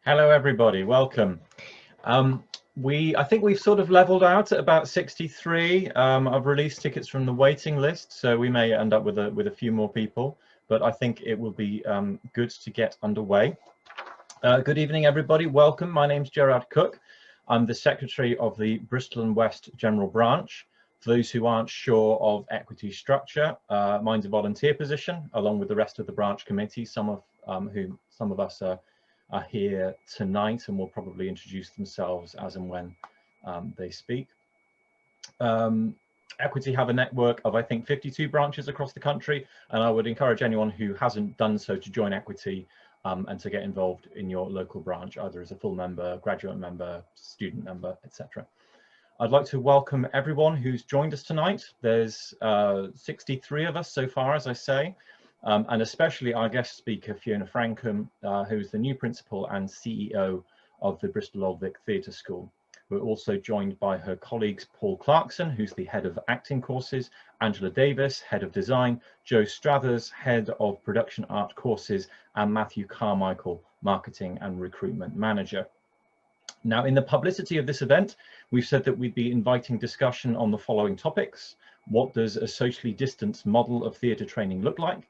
Hello, everybody. Welcome. I think we've sort of leveled out at about 63. I've released tickets from the waiting list, so we may end up with a few more people, but I think it will be good to get underway. Good evening, everybody. Welcome. My name's Gerard Cook. I'm the Secretary of the Bristol and West General Branch. For those who aren't sure of equity structure, mine's a volunteer position, along with the rest of the branch committee, some of us are here tonight and will probably introduce themselves as and when they speak. Equity have a network of, I think, 52 branches across the country, and I would encourage anyone who hasn't done so to join Equity and to get involved in your local branch, either as a full member, graduate member, student member, etc. I'd like to welcome everyone who's joined us tonight. There's 63 of us so far, as I say. And especially our guest speaker, Fiona Francombe, who's the new principal and CEO of the Bristol Old Vic Theatre School. We're also joined by her colleagues, Paul Clarkson, who's the head of acting courses, Angela Davies, head of design, Joe Stathers, head of production art courses, and Matthew Carmichael, marketing and recruitment manager. Now, in the publicity of this event, we've said that we'd be inviting discussion on the following topics. What does a socially distanced model of theatre training look like?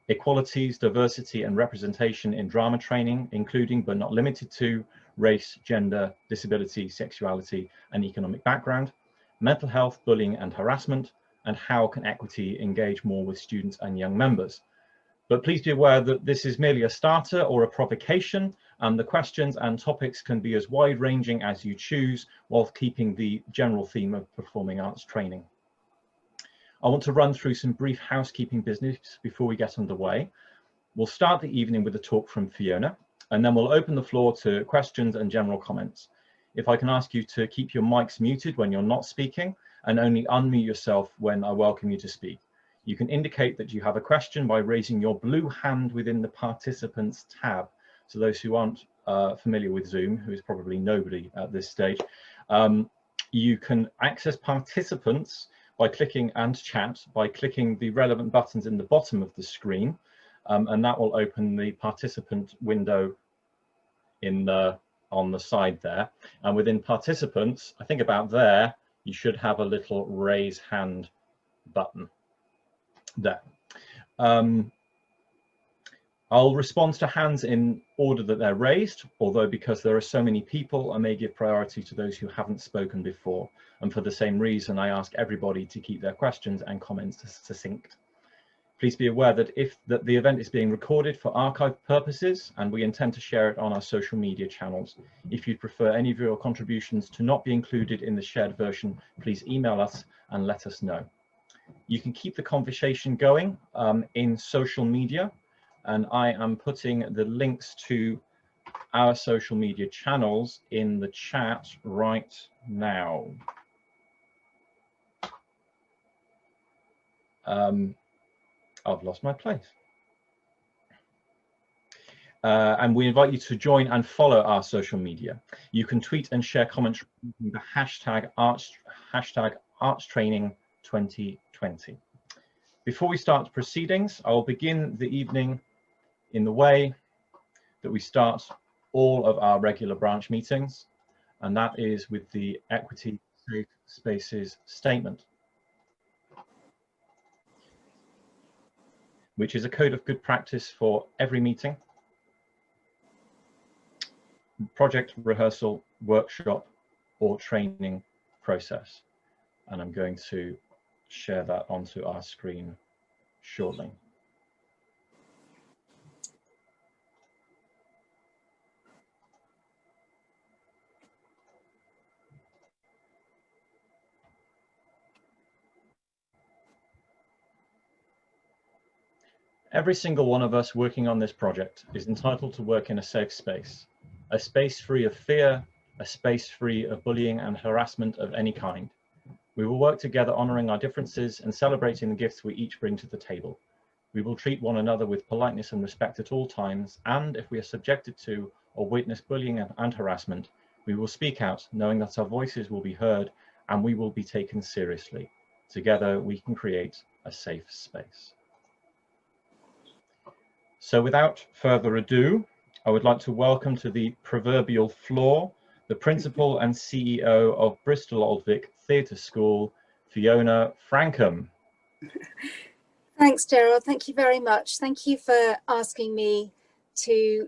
Equalities, diversity and representation in drama training, including but not limited to race, gender, disability, sexuality and economic background, mental health, bullying and harassment, and how can Equity engage more with students and young members. But please be aware that this is merely a starter or a provocation, and the questions and topics can be as wide-ranging as you choose, while keeping the general theme of performing arts training. I want to run through some brief housekeeping business before we get underway. We'll start the evening with a talk from Fiona, and then we'll open the floor to questions and general comments. If I can ask you to keep your mics muted when you're not speaking, and only unmute yourself when I welcome you to speak. You can indicate that you have a question by raising your blue hand within the participants tab. So those who aren't familiar with Zoom, who is probably nobody at this stage, you can access participants by clicking and chat by clicking the relevant buttons in the bottom of the screen, and that will open the participant window on the side there. And within participants, I think about there, you should have a little raise hand button there. I'll respond to hands in order that they're raised, although because there are so many people, I may give priority to those who haven't spoken before. And for the same reason, I ask everybody to keep their questions and comments succinct. Please be aware that the event is being recorded for archive purposes, and we intend to share it on our social media channels. If you'd prefer any of your contributions to not be included in the shared version, please email us and let us know. You can keep the conversation going in social media, and I am putting the links to our social media channels in the chat right now. I've lost my place. And we invite you to join and follow our social media. You can tweet and share comments using the hashtag ArtsTraining2020. Before we start proceedings, I will begin the evening in the way that we start all of our regular branch meetings, and that is with the Equity Safe Spaces statement, which is a code of good practice for every meeting, project, rehearsal, workshop, or training process. And I'm going to share that onto our screen shortly. Every single one of us working on this project is entitled to work in a safe space, a space free of fear, a space free of bullying and harassment of any kind. We will work together honoring our differences and celebrating the gifts we each bring to the table. We will treat one another with politeness and respect at all times, and if we are subjected to or witness bullying and harassment, we will speak out, knowing that our voices will be heard and we will be taken seriously. Together, we can create a safe space. So without further ado, I would like to welcome to the proverbial floor the Principal and CEO of Bristol Old Vic Theatre School, Fiona Francombe. Thanks, Gerald. Thank you very much. Thank you for asking me to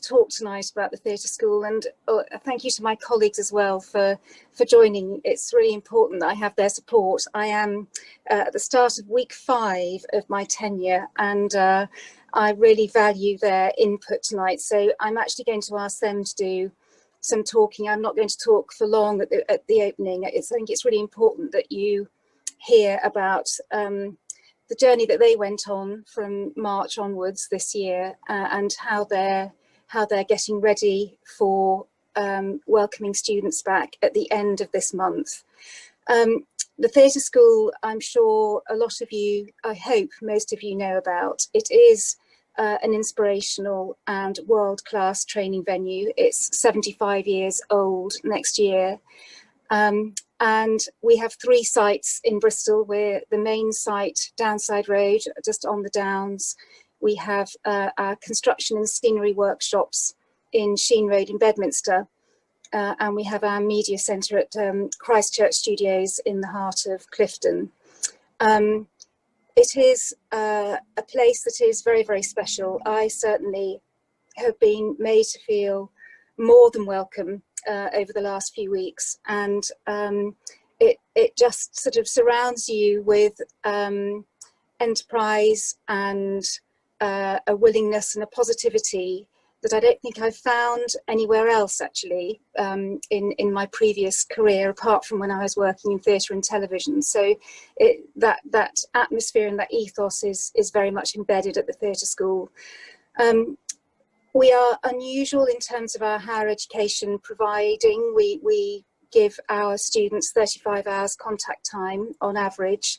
talk tonight about the theatre school, and thank you to my colleagues as well for joining. It's really important that I have their support. I am at the start of week 5 of my tenure, and I really value their input tonight. So I'm actually going to ask them to do some talking. I'm not going to talk for long at the opening. I think it's really important that you hear about the journey that they went on from March onwards this year, and how they're getting ready for welcoming students back at the end of this month. The theatre school, I'm sure a lot of you, I hope most of you know about. It is an inspirational and world-class training venue. It's 75 years old next year. And we have 3 sites in Bristol. We're the main site, Downside Road, just on the Downs. We have our construction and scenery workshops in Sheen Road in Bedminster. And we have our media centre at Christchurch Studios in the heart of Clifton. It is a place that is very, very special. I certainly have been made to feel more than welcome over the last few weeks, and it just sort of surrounds you with enterprise and a willingness and a positivity that I don't think I've found anywhere else, actually, in my previous career, apart from when I was working in theatre and television. So that atmosphere and that ethos is very much embedded at the theatre school. We are unusual in terms of our higher education providing. We give our students 35 hours contact time on average.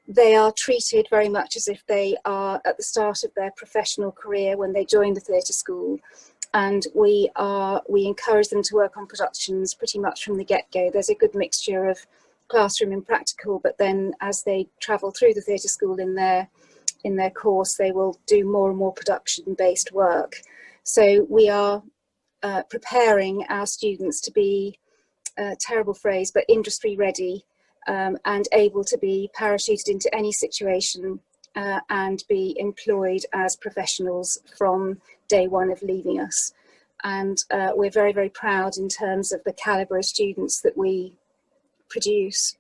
They are treated very much as if they are at the start of their professional career when they join the theatre school. And we encourage them to work on productions pretty much from the get-go. There's a good mixture of classroom and practical, but then as they travel through the theatre school in their course, they will do more and more production-based work. So we are preparing our students to be, terrible phrase, but industry ready, and able to be parachuted into any situation and be employed as professionals from day one of leaving us. And we're very, very proud in terms of the calibre of students that we produce.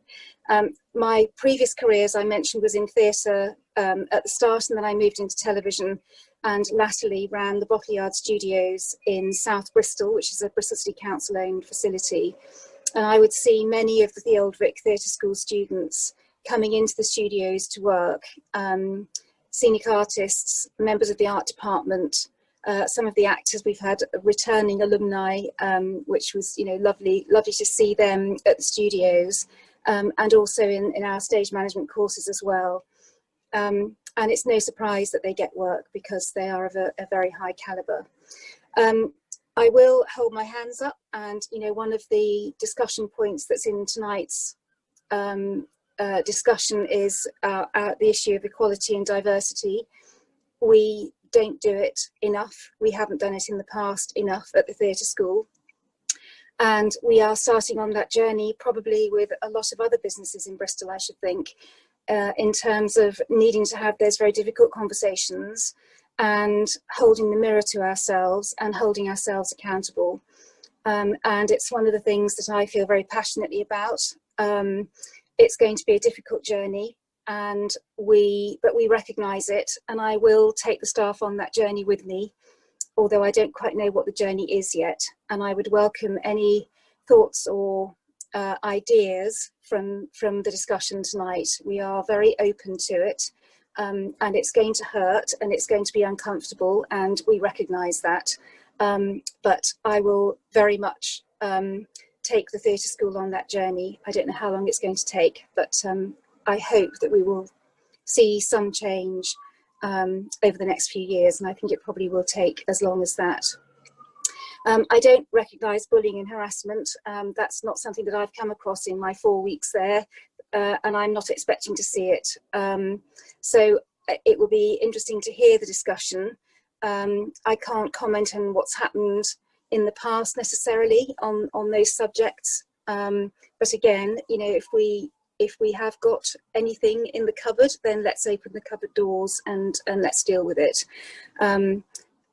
My previous career, as I mentioned, was in theatre at the start, and then I moved into television and latterly ran the Bottle Yard Studios in South Bristol, which is a Bristol City Council owned facility. And I would see many of the Old Vic Theatre School students coming into the studios to work, scenic artists, members of the art department, some of the actors. We've had returning alumni, which was, you know, lovely to see them at the studios, and also in our stage management courses as well. And it's no surprise that they get work because they are of a very high calibre. I will hold my hands up, and you know, one of the discussion points that's in tonight's discussion is the issue of equality and diversity. We don't do it enough. We haven't done it in the past enough at the theatre school. And we are starting on that journey probably with a lot of other businesses in Bristol, I should think, in terms of needing to have those very difficult conversations and holding the mirror to ourselves and holding ourselves accountable. And it's one of the things that I feel very passionately about. It's going to be a difficult journey, but we recognise it, and I will take the staff on that journey with me, although I don't quite know what the journey is yet. And I would welcome any thoughts or ideas from the discussion tonight. We are very open to it, and it's going to hurt and it's going to be uncomfortable, and we recognise that. But I will very much take the theatre school on that journey. I don't know how long it's going to take, but I hope that we will see some change over the next few years, and I think it probably will take as long as that. I don't recognise bullying and harassment. That's not something that I've come across in my 4 weeks there, and I'm not expecting to see it. So it will be interesting to hear the discussion. I can't comment on what's happened in the past necessarily on those subjects. But again, you know, if we have got anything in the cupboard, then let's open the cupboard doors and let's deal with it.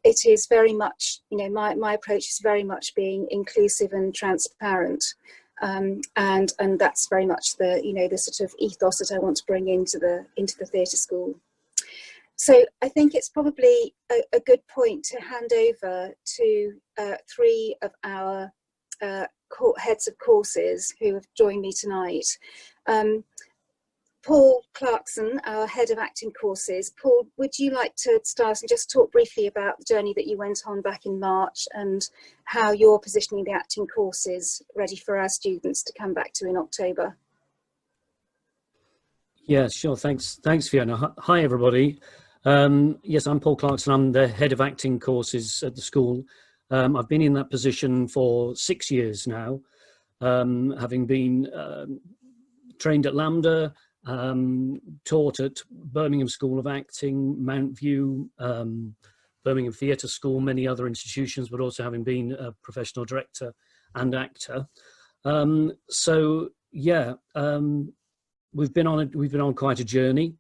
It is very much, you know, my approach is very much being inclusive and transparent. And that's very much the, you know, the sort of ethos that I want to bring into the theatre school. So I think it's probably a good point to hand over to three of our heads of courses who have joined me tonight. Paul Clarkson, our head of acting courses. Paul, would you like to start and just talk briefly about the journey that you went on back in March and how you're positioning the acting courses ready for our students to come back to in October? Yeah, sure. Thanks, Fiona. Hi, everybody. Yes, I'm Paul Clarkson. I'm the head of acting courses at the school. I've been in that position for 6 years now, having been trained at LAMDA, taught at Birmingham School of Acting, Mount View, Birmingham Theatre School, many other institutions, but also having been a professional director and actor. So yeah, we've been on quite a journey.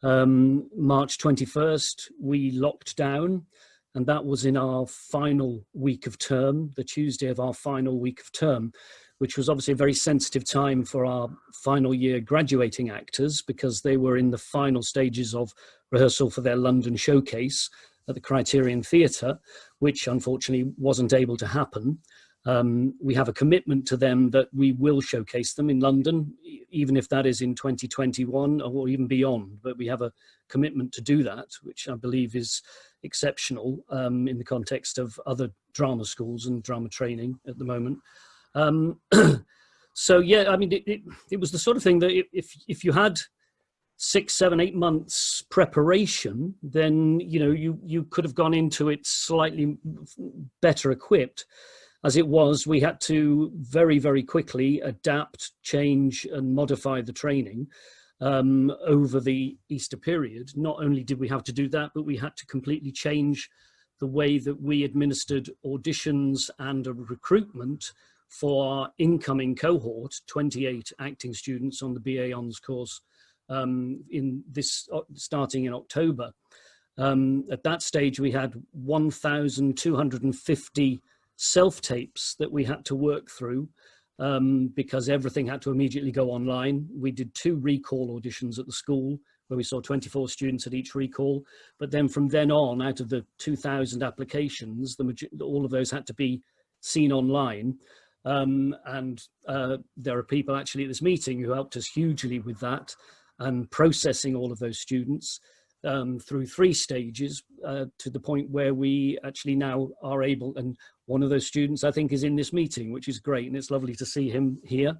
March 21st, we locked down, and that was in our final week of term, the Tuesday of our final week of term, which was obviously a very sensitive time for our final year graduating actors because they were in the final stages of rehearsal for their London showcase at the Criterion Theatre, which unfortunately wasn't able to happen. We have a commitment to them that we will showcase them in London, even if that is in 2021 or even beyond. But we have a commitment to do that, which I believe is exceptional in the context of other drama schools and drama training at the moment. So yeah, I mean, it was the sort of thing that if you had 6, 7, 8 months preparation, then you know you could have gone into it slightly better equipped. As it was, we had to very, very quickly adapt, change and modify the training over the Easter period. Not only did we have to do that, but we had to completely change the way that we administered auditions and a recruitment for our incoming cohort, 28 acting students on the BA Hons course starting in October. At that stage, we had 1,250 self-tapes that we had to work through because everything had to immediately go online. We did 2 recall auditions at the school where we saw 24 students at each recall. But then from then on, out of the 2,000 applications, all of those had to be seen online. There are people actually at this meeting who helped us hugely with that and processing all of those students through 3 stages to the point where we actually now are able, and one of those students I think is in this meeting, which is great, and it's lovely to see him here.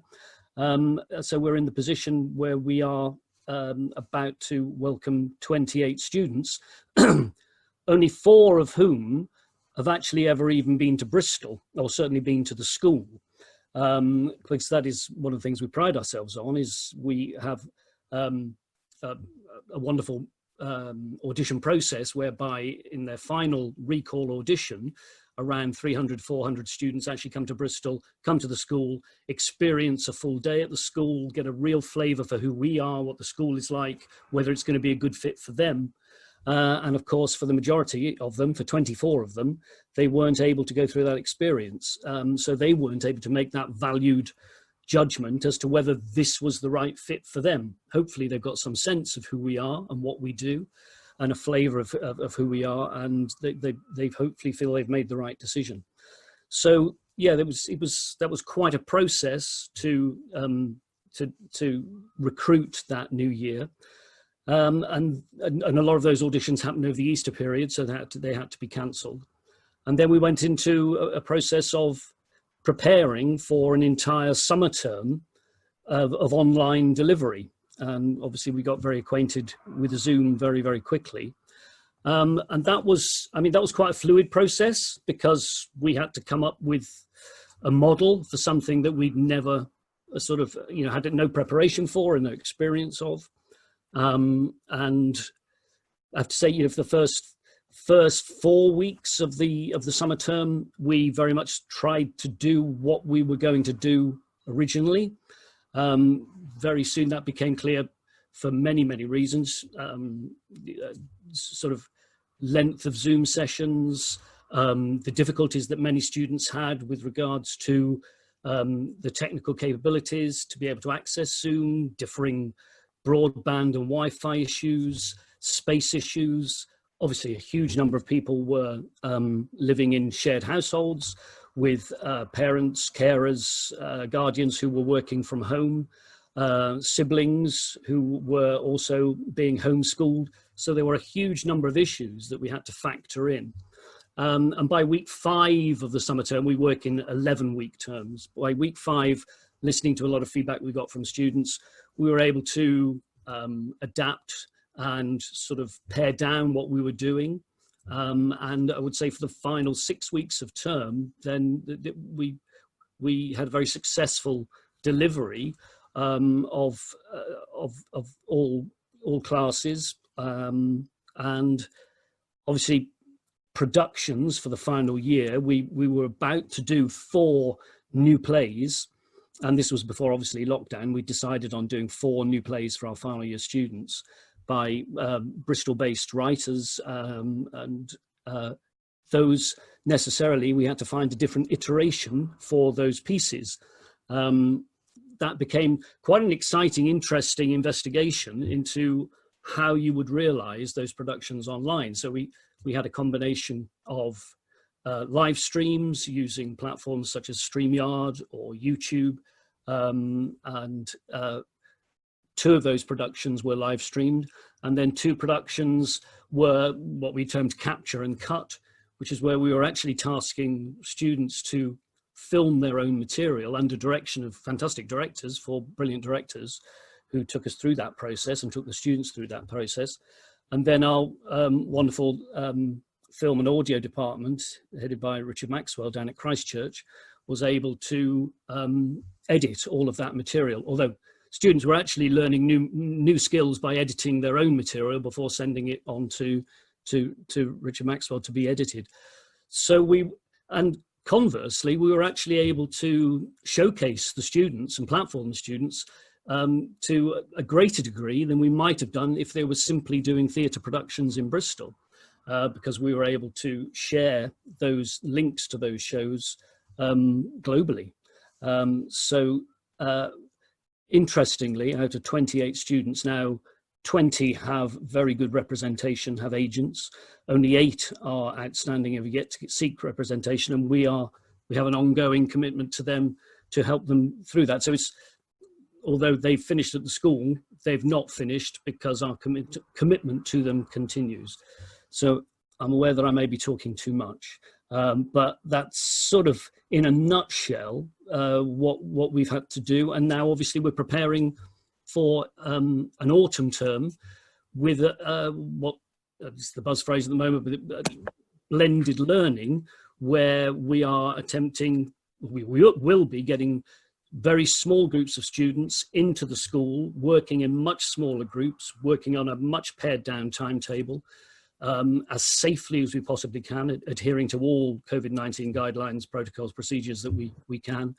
So we're in the position where we are about to welcome 28 students, only 4 of whom have actually ever even been to Bristol, or certainly been to the school. Because that is one of the things we pride ourselves on, is we have a wonderful audition process whereby in their final recall audition, around 300, 400 students actually come to Bristol, come to the school, experience a full day at the school, get a real flavour for who we are, what the school is like, whether it's going to be a good fit for them. And of course, for the majority of them, for 24 of them, they weren't able to go through that experience. So they weren't able to make that valued judgment as to whether this was the right fit for them. Hopefully they've got some sense of who we are and what we do and a flavour of who we are, and they hopefully feel they've made the right decision. So yeah, that was quite a process to recruit that new year. And a lot of those auditions happened over the Easter period, so they had to be cancelled. And then we went into a process of preparing for an entire summer term of online delivery. And obviously we got very acquainted with Zoom very, very quickly. And that was quite a fluid process because we had to come up with a model for something that we'd never had no preparation for and no experience of. And I have to say, for the first first 4 weeks of the summer term, we very much tried to do what we were going to do originally. Very soon that became clear for many, many reasons. Sort of length of Zoom sessions, the difficulties that many students had with regards to the technical capabilities to be able to access Zoom, differing broadband and Wi-Fi issues, space issues. Obviously, a huge number of people were living in shared households with parents, carers, guardians who were working from home, siblings who were also being homeschooled. So there were a huge number of issues that we had to factor in. And by week 5 of the summer term, we work in 11-week terms. By week 5, listening to a lot of feedback we got from students, we were able to adapt and sort of pare down what we were doing. And I would say for the final 6 weeks of term, then we had a very successful delivery of all classes, and obviously productions for the final year. We were about to do 4 new plays, and this was before obviously lockdown. We decided on doing 4 new plays for our final year students by Bristol-based writers, and those necessarily we had to find a different iteration for those pieces. That became quite an exciting, interesting investigation into how you would realize those productions online. So we had a combination of live streams using platforms such as StreamYard or YouTube, and 2 of those productions were live streamed, and then 2 productions were what we termed capture and cut, which is where we were actually tasking students to film their own material under direction of fantastic directors, 4 brilliant directors who took us through that process and took the students through that process. And then our wonderful film and audio department, headed by Richard Maxwell down at Christchurch, was able to edit all of that material, although students were actually learning new skills by editing their own material before sending it on to Richard Maxwell to be edited. So and conversely, we were actually able to showcase the students and platform the students to a greater degree than we might have done if they were simply doing theatre productions in Bristol, because we were able to share those links to those shows globally. Interestingly, out of 28 students now, 20 have very good representation, have agents. Only 8 are outstanding and have yet to seek representation, and we have an ongoing commitment to them to help them through that. So although they've finished at the school, they've not finished because our commitment to them continues. So I'm aware that I may be talking too much, but that's sort of in a nutshell what we've had to do. And now obviously we're preparing for an autumn term with what is the buzz phrase at the moment, but blended learning, where we are attempting, we will be getting very small groups of students into the school, working in much smaller groups, working on a much pared down timetable, as safely as we possibly can, adhering to all COVID-19 guidelines, protocols, procedures that we can,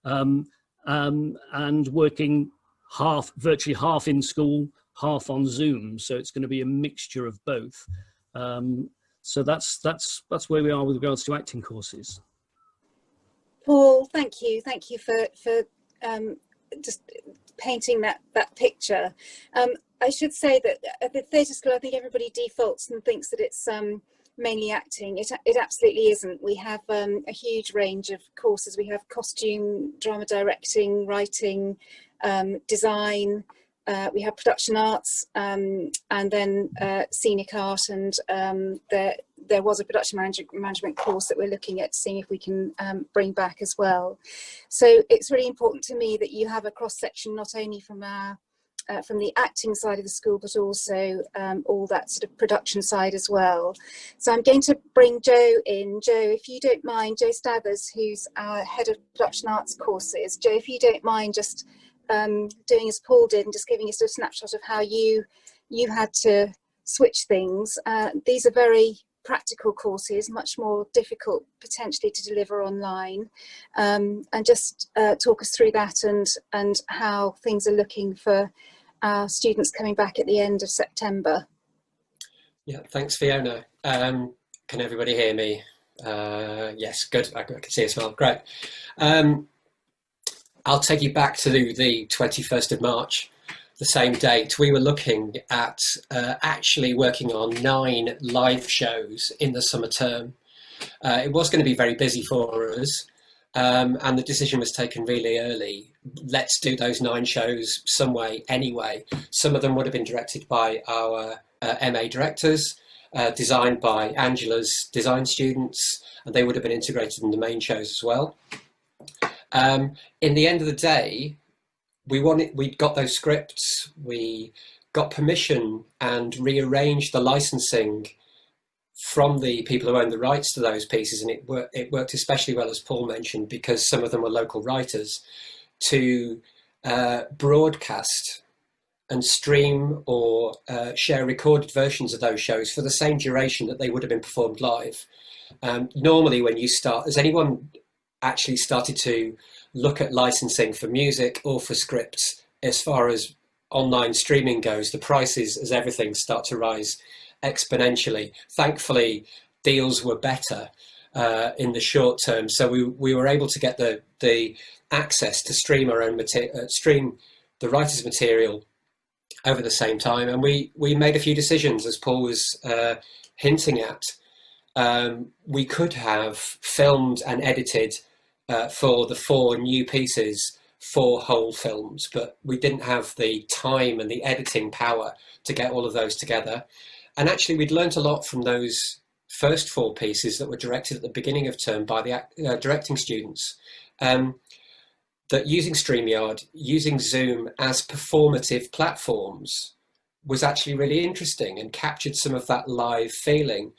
and working virtually half in school, half on Zoom. So it's going to be a mixture of both. So that's where we are with regards to acting courses. Paul, thank you for just painting that picture. I should say that at the theatre school, I think everybody defaults and thinks that it's mainly acting. It absolutely isn't. We have a huge range of courses. We have costume, drama directing, writing, design. We have production arts, and then scenic art, and there was a production management course that we're looking at seeing if we can bring back as well. So it's really important to me that you have a cross section, not only from the acting side of the school, but also all that sort of production side as well. So I'm going to bring Joe in. Joe, if you don't mind, Joe Stathers, who's our head of production arts courses. Joe, if you don't mind just doing as Paul did and just giving us a snapshot of how you had to switch things. These are very practical courses, much more difficult potentially to deliver online, and just talk us through that and how things are looking for our students coming back at the end of September. Yeah, thanks, Fiona. Can everybody hear me? Yes, good. I can see as well. Great. I'll take you back to the 21st of March, the same date. We were looking at actually working on 9 live shows in the summer term. It was going to be very busy for us, and the decision was taken really early. Let's do those 9 shows some way anyway. Some of them would have been directed by our MA directors, designed by Angela's design students, and they would have been integrated in the main shows as well. In the end of the day, we got those scripts, we got permission and rearranged the licensing from the people who owned the rights to those pieces, and it worked especially well, as Paul mentioned, because some of them were local writers, to broadcast and stream or share recorded versions of those shows for the same duration that they would have been performed live. Normally when you start, has anyone actually started to look at licensing for music or for scripts? As far as online streaming goes, the prices, as everything, start to rise exponentially. Thankfully, deals were better in the short term, so we were able to get the access to stream our own stream the writer's material over the same time, and we made a few decisions, as Paul was hinting at. We could have filmed and edited for the 4 new pieces 4 whole films, but we didn't have the time and the editing power to get all of those together. And actually, we'd learnt a lot from those first 4 pieces that were directed at the beginning of term by the directing students. That using StreamYard, using Zoom as performative platforms was actually really interesting and captured some of that live feeling.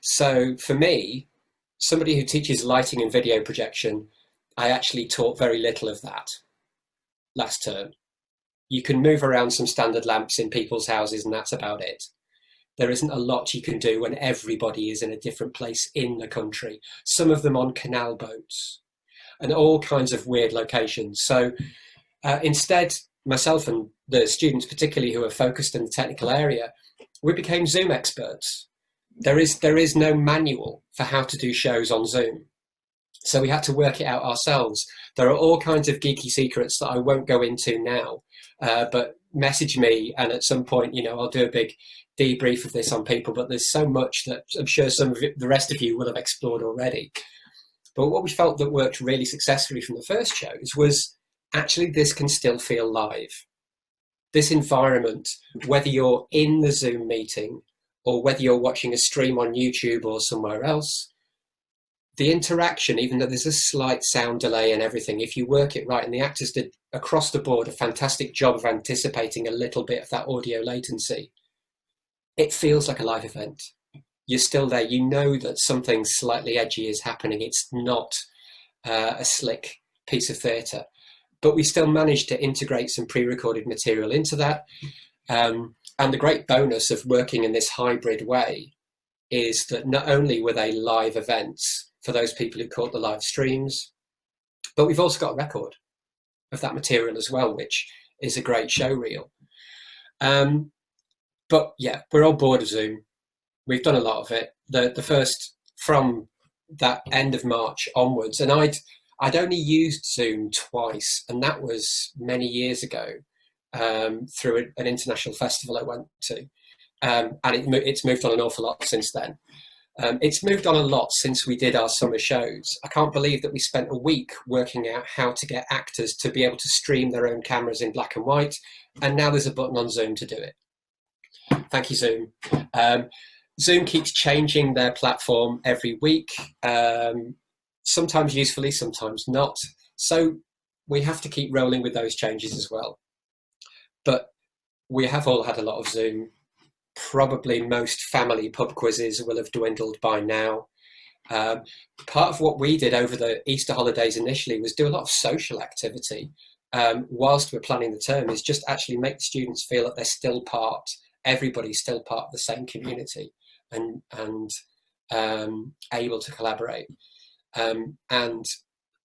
So for me, somebody who teaches lighting and video projection, I actually taught very little of that last term. You can move around some standard lamps in people's houses and that's about it. There isn't a lot you can do when everybody is in a different place in the country, some of them on canal boats and all kinds of weird locations. So instead, myself and the students, particularly who are focused in the technical area, we became Zoom experts. There is no manual for how to do shows on Zoom. So we had to work it out ourselves. There are all kinds of geeky secrets that I won't go into now, but message me and at some point, I'll do a big debrief of this on people, but there's so much that I'm sure some of the rest of you will have explored already. But what we felt that worked really successfully from the first shows was actually this can still feel live. This environment, whether you're in the Zoom meeting or whether you're watching a stream on YouTube or somewhere else, the interaction, even though there's a slight sound delay and everything, if you work it right, and the actors did across the board a fantastic job of anticipating a little bit of that audio latency, it feels like a live event. You're still there. You know that something slightly edgy is happening. It's not a slick piece of theatre. But we still managed to integrate some pre-recorded material into that. And the great bonus of working in this hybrid way is that not only were they live events for those people who caught the live streams, but we've also got a record of that material as well, which is a great show reel. But yeah, we're all bored of Zoom. We've done a lot of it. The first, from that end of March onwards, and I'd only used Zoom twice, and that was many years ago through an international festival I went to. And it's moved on an awful lot since then. It's moved on a lot since we did our summer shows. I can't believe that we spent a week working out how to get actors to be able to stream their own cameras in black and white, and now there's a button on Zoom to do it. Thank you, Zoom. Zoom keeps changing their platform every week, sometimes usefully, sometimes not. So we have to keep rolling with those changes as well. But we have all had a lot of Zoom. Probably most family pub quizzes will have dwindled by now. Part of what we did over the Easter holidays initially was do a lot of social activity whilst we're planning the term, is just actually make the students feel that they're still part, everybody's still part of the same community. And able to collaborate. And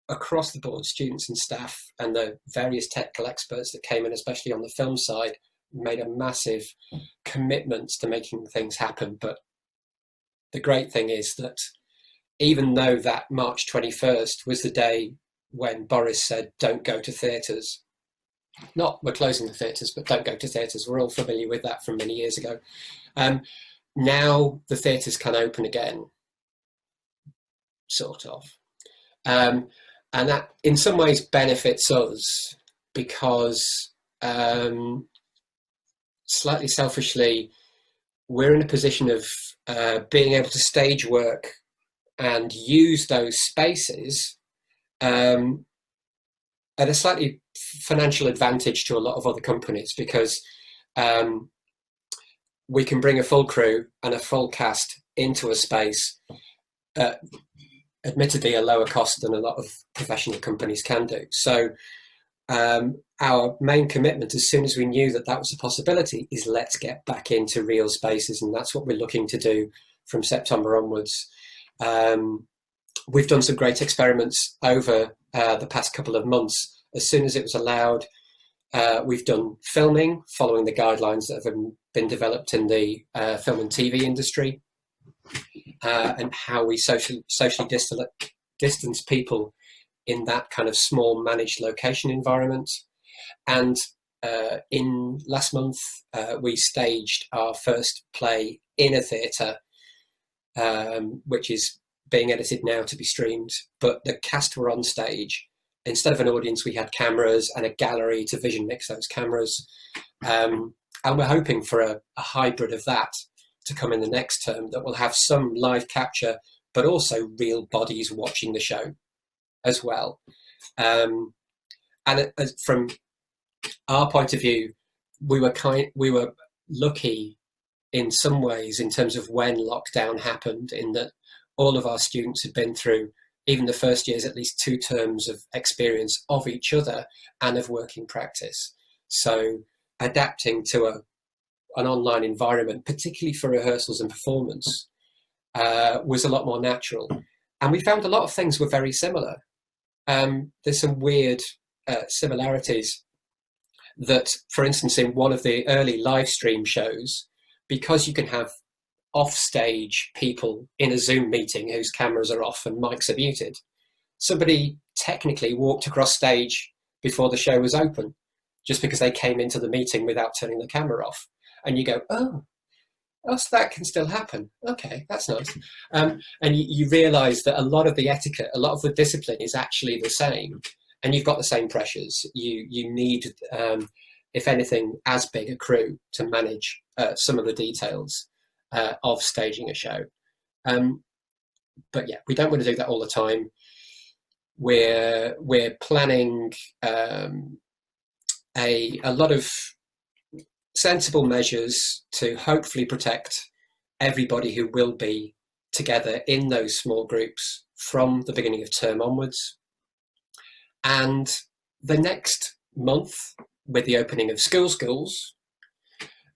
across the board, students and staff and the various technical experts that came in, especially on the film side, made a massive commitment to making things happen. But the great thing is that even though that March 21st was the day when Boris said, don't go to theatres, not we're closing the theatres, but don't go to theatres, we're all familiar with that from many years ago. Now the theatres can open again, sort of. And that in some ways benefits us because slightly selfishly, we're in a position of being able to stage work and use those spaces at a slightly financial advantage to a lot of other companies, because we can bring a full crew and a full cast into a space at admittedly a lower cost than a lot of professional companies can do. So our main commitment, as soon as we knew that that was a possibility, is let's get back into real spaces, and that's what we're looking to do from September onwards. We've done some great experiments over the past couple of months. As soon as it was allowed, we've done filming following the guidelines that have been developed in the film and TV industry, and how we socially distance people in that kind of small managed location environment. And in last month, we staged our first play in a theatre, which is being edited now to be streamed, but the cast were on stage. Instead of an audience, we had cameras and a gallery to vision mix those cameras. And we're hoping for a hybrid of that to come in the next term that will have some live capture, but also real bodies watching the show as well. And from our point of view, we were lucky in some ways in terms of when lockdown happened, in that all of our students had been through, even the first years, at least 2 terms of experience of each other and of working practice. So adapting to an online environment, particularly for rehearsals and performance, was a lot more natural. And we found a lot of things were very similar. There's some weird similarities that, for instance, in one of the early live stream shows, because you can have off-stage people in a Zoom meeting whose cameras are off and mics are muted, somebody technically walked across stage before the show was open, just because they came into the meeting without turning the camera off. And you go, oh, so that can still happen. Okay, that's nice. And you realise that a lot of the etiquette, a lot of the discipline is actually the same, and you've got the same pressures. You need, if anything, as big a crew to manage some of the details of staging a show. But yeah, we don't want to do that all the time. We're planning a lot of sensible measures to hopefully protect everybody who will be together in those small groups from the beginning of term onwards. And the next month, with the opening of schools,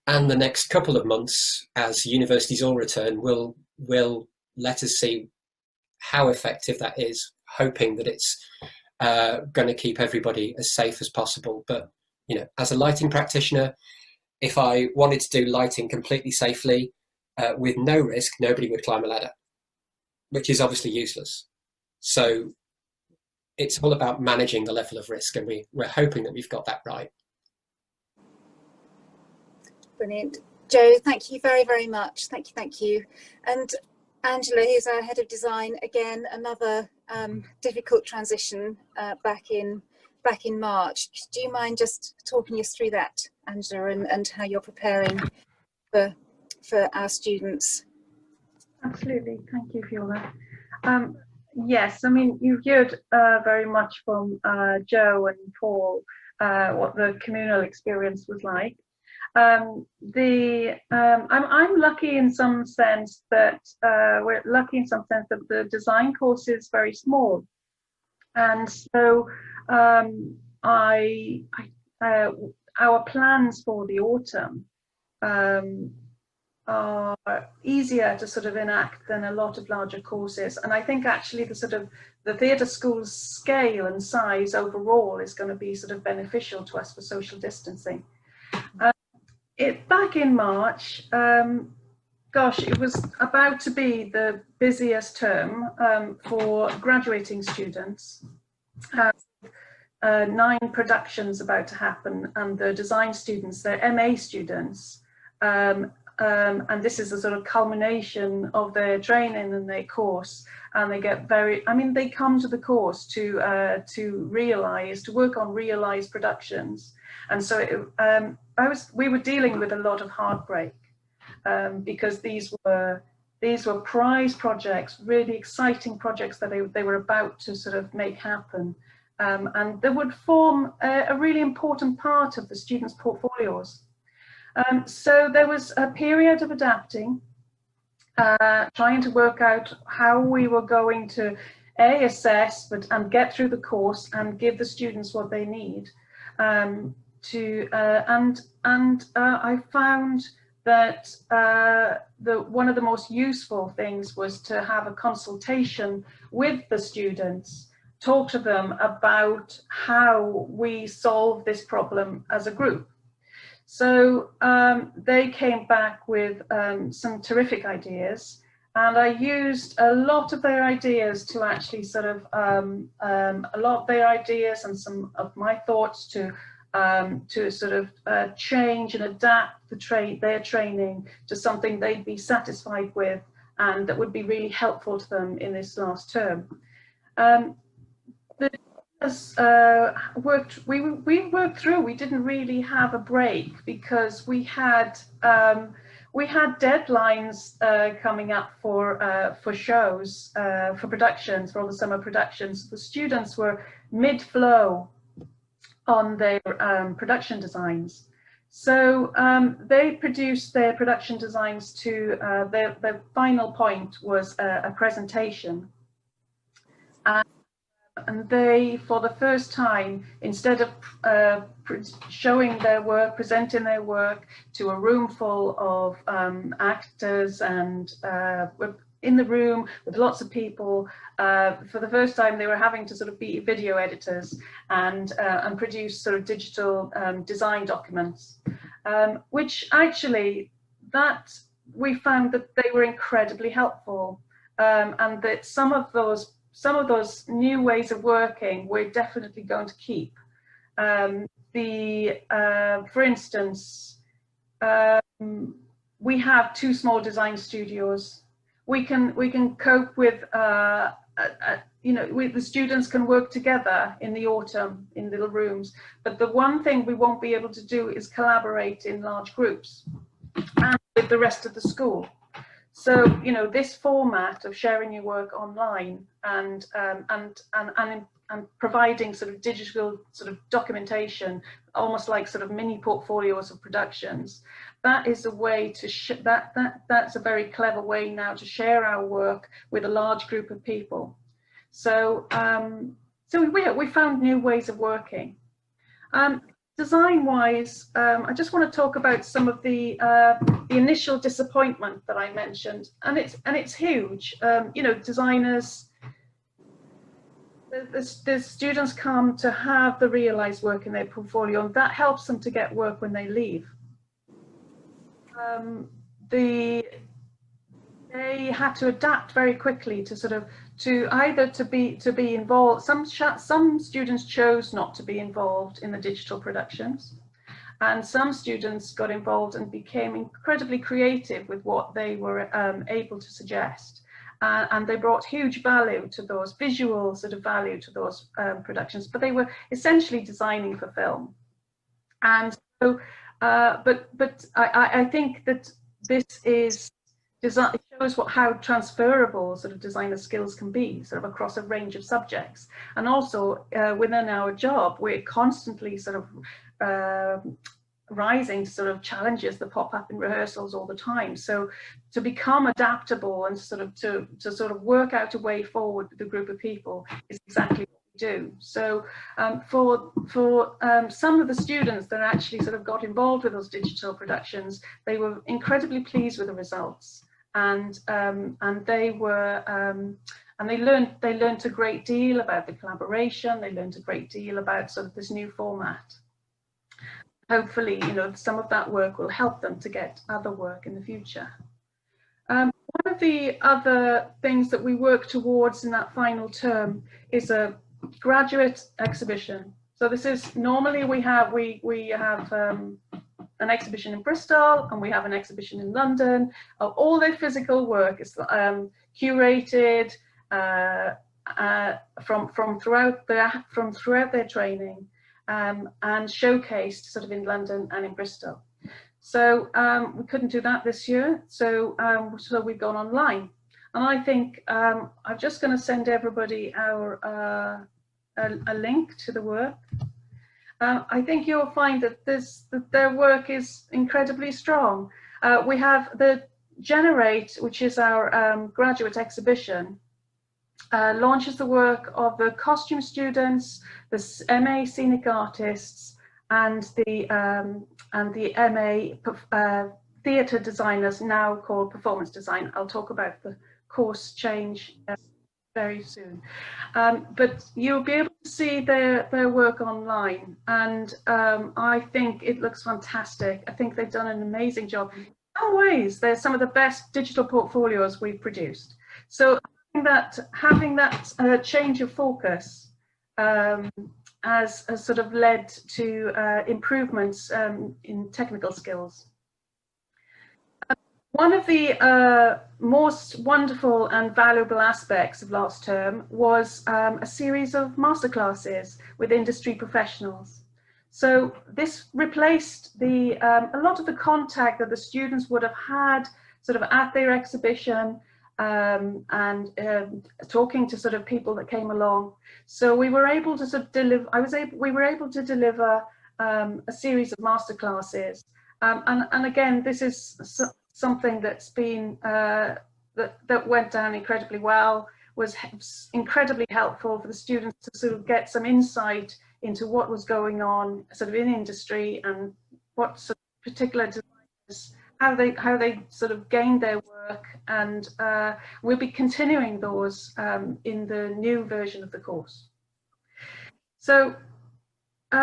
and the next couple of months as universities all return, will let us see how effective that is, hoping that it's going to keep everybody as safe as possible. But, you know, as a lighting practitioner, if I wanted to do lighting completely safely, with no risk, nobody would climb a ladder, which is obviously useless. So it's all about managing the level of risk, and we're hoping that we've got that right. Brilliant. Joe, thank you very, very much. Thank you. And Angela, who's our head of design, again, another difficult transition back in March. Do you mind just talking us through that, Angela, and how you're preparing for our students? Absolutely. Thank you, Fiona. Yes, I mean, you've heard very much from Joe and Paul what the communal experience was like. I'm lucky in some sense that we're lucky in some sense that the design course is very small, and so our plans for the autumn are easier to sort of enact than a lot of larger courses. And I think actually the theatre school's scale and size overall is going to be sort of beneficial to us for social distancing. Back in March, gosh, it was about to be the busiest term for graduating students. 9 productions about to happen, and the design students, they're MA students, and this is a sort of culmination of their training and their course, and they get they come to the course to work on realised productions. And so we were dealing with a lot of heartbreak, because these were prize projects, really exciting projects that they were about to sort of make happen. And they would form a really important part of the students' portfolios. So there was a period of adapting, trying to work out how we were going to assess and get through the course and give the students what they need. I found that one of the most useful things was to have a consultation with the students, talk to them about how we solve this problem as a group. So they came back with some terrific ideas, and I used a lot of their ideas to actually sort of, a lot of their ideas and some of my thoughts to sort of change and adapt their training to something they'd be satisfied with and that would be really helpful to them in this last term. We worked through. We didn't really have a break because we had deadlines coming up for shows, for productions, for all the summer productions. The students were mid-flow on their production designs, so they produced their production designs to their final point was a presentation. And they, for the first time, instead of showing their work, presenting their work to a room full of actors and in the room with lots of people, for the first time they were having to sort of be video editors and produce sort of digital design documents, which actually we found that they were incredibly helpful, and that some of those new ways of working we're definitely going to keep. For instance, we have 2 small design studios. We can cope with, the students can work together in the autumn in little rooms, but the one thing we won't be able to do is collaborate in large groups and with the rest of the school. So, this format of sharing your work online and providing sort of digital sort of documentation, almost like sort of mini portfolios of productions, that is a way to that's a very clever way now to share our work with a large group of people. So, we found new ways of working. Design-wise, I just want to talk about some of the initial disappointment that I mentioned, and it's huge. Designers, the students come to have the realised work in their portfolio, and that helps them to get work when they leave. They had to adapt very quickly to be involved. Some students chose not to be involved in the digital productions, and some students got involved and became incredibly creative with what they were able to suggest, and they brought huge value to those visual sort of value to those productions. But they were essentially designing for film, and so. But I think that this is design. It shows how transferable sort of designer skills can be, sort of across a range of subjects, and also within our job, we're constantly sort of rising to sort of challenges that pop up in rehearsals all the time. So to become adaptable and to sort of work out a way forward with a group of people is exactly what we do. So for some of the students that actually sort of got involved with those digital productions, they were incredibly pleased with the results, and they were and they learned a great deal about the collaboration. They learned a great deal about sort of this new format. Hopefully, you know, some of that work will help them to get other work in the future. One of the other things that we work towards in that final term is a graduate exhibition. So this is normally we have an exhibition in Bristol and we have an exhibition in London. All their physical work is curated from throughout their training and showcased sort of in London and in Bristol. So we couldn't do that this year, so we've gone online. And I think I'm just going to send everybody a link to the work. I think you'll find that their work is incredibly strong. We have the Generate, which is our graduate exhibition, launches the work of the costume students, the MA scenic artists, and the MA theatre designers, now called performance design. I'll talk about the course change very soon. But you'll be able to see their work online, and I think it looks fantastic. I think they've done an amazing job. In some ways, they're some of the best digital portfolios we've produced. So having that change of focus has sort of led to improvements in technical skills. One of the most wonderful and valuable aspects of last term was a series of masterclasses with industry professionals. So this replaced a lot of the contact that the students would have had sort of at their exhibition and talking to sort of people that came along. So we were able to sort of deliver. We were able to deliver a series of masterclasses, and again, this is something that's been that went down incredibly well. Was incredibly helpful for the students to sort of get some insight into what was going on sort of in industry and what sort of particular designers, how they sort of gained their work, and we'll be continuing those in the new version of the course. So we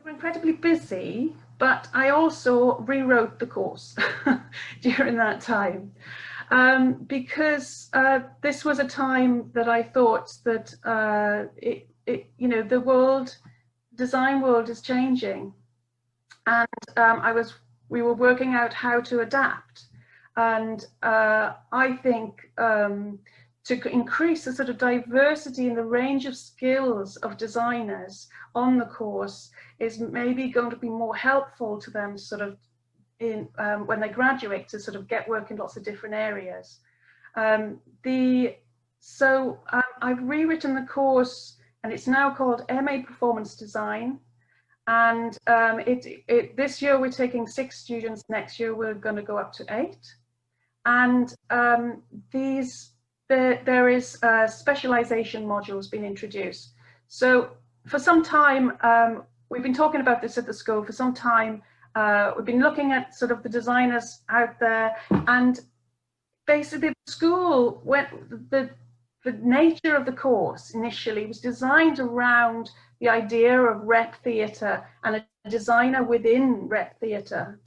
were incredibly busy, but I also rewrote the course during that time, because this was a time that I thought that you know, the design world is changing, and we were working out how to adapt, and I think to increase the sort of diversity in the range of skills of designers on the course is maybe going to be more helpful to them sort of in when they graduate, to sort of get work in lots of different areas. So I've rewritten the course, and it's now called MA Performance Design. And this year we're taking 6 students. Next year we're going to go up to 8. And there is specialization modules being introduced. So for some time, we've been talking about this at the school for some time. We've been looking at sort of the designers out there, and basically the school the nature of the course initially was designed around the idea of rep theatre and a designer within rep theatre,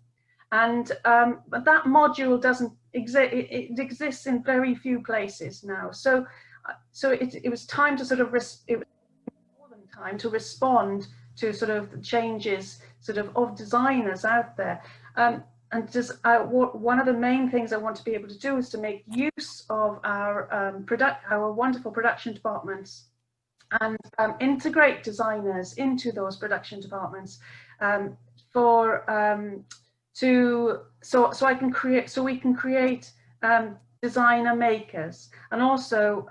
and but that module doesn't exist. It exists in very few places now. So it was time to sort of it was more than time to respond to sort of the changes sort of designers out there. And just one of the main things I want to be able to do is to make use of our wonderful production departments, and integrate designers into those production departments so we can create designer makers, and also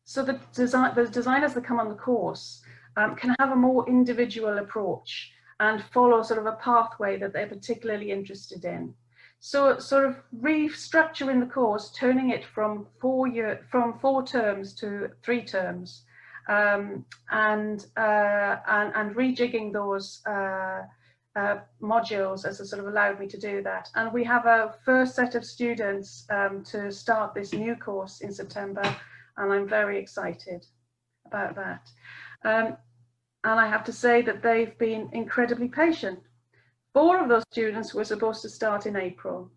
so the designers that come on the course can have a more individual approach and follow sort of a pathway that they're particularly interested in. So sort of restructuring the course, turning it from 4 terms to 3 terms, and rejigging those modules has sort of allowed me to do that. And we have a first set of students to start this new course in September, and I'm very excited about that. And I have to say that they've been incredibly patient. 4 of those students were supposed to start in April.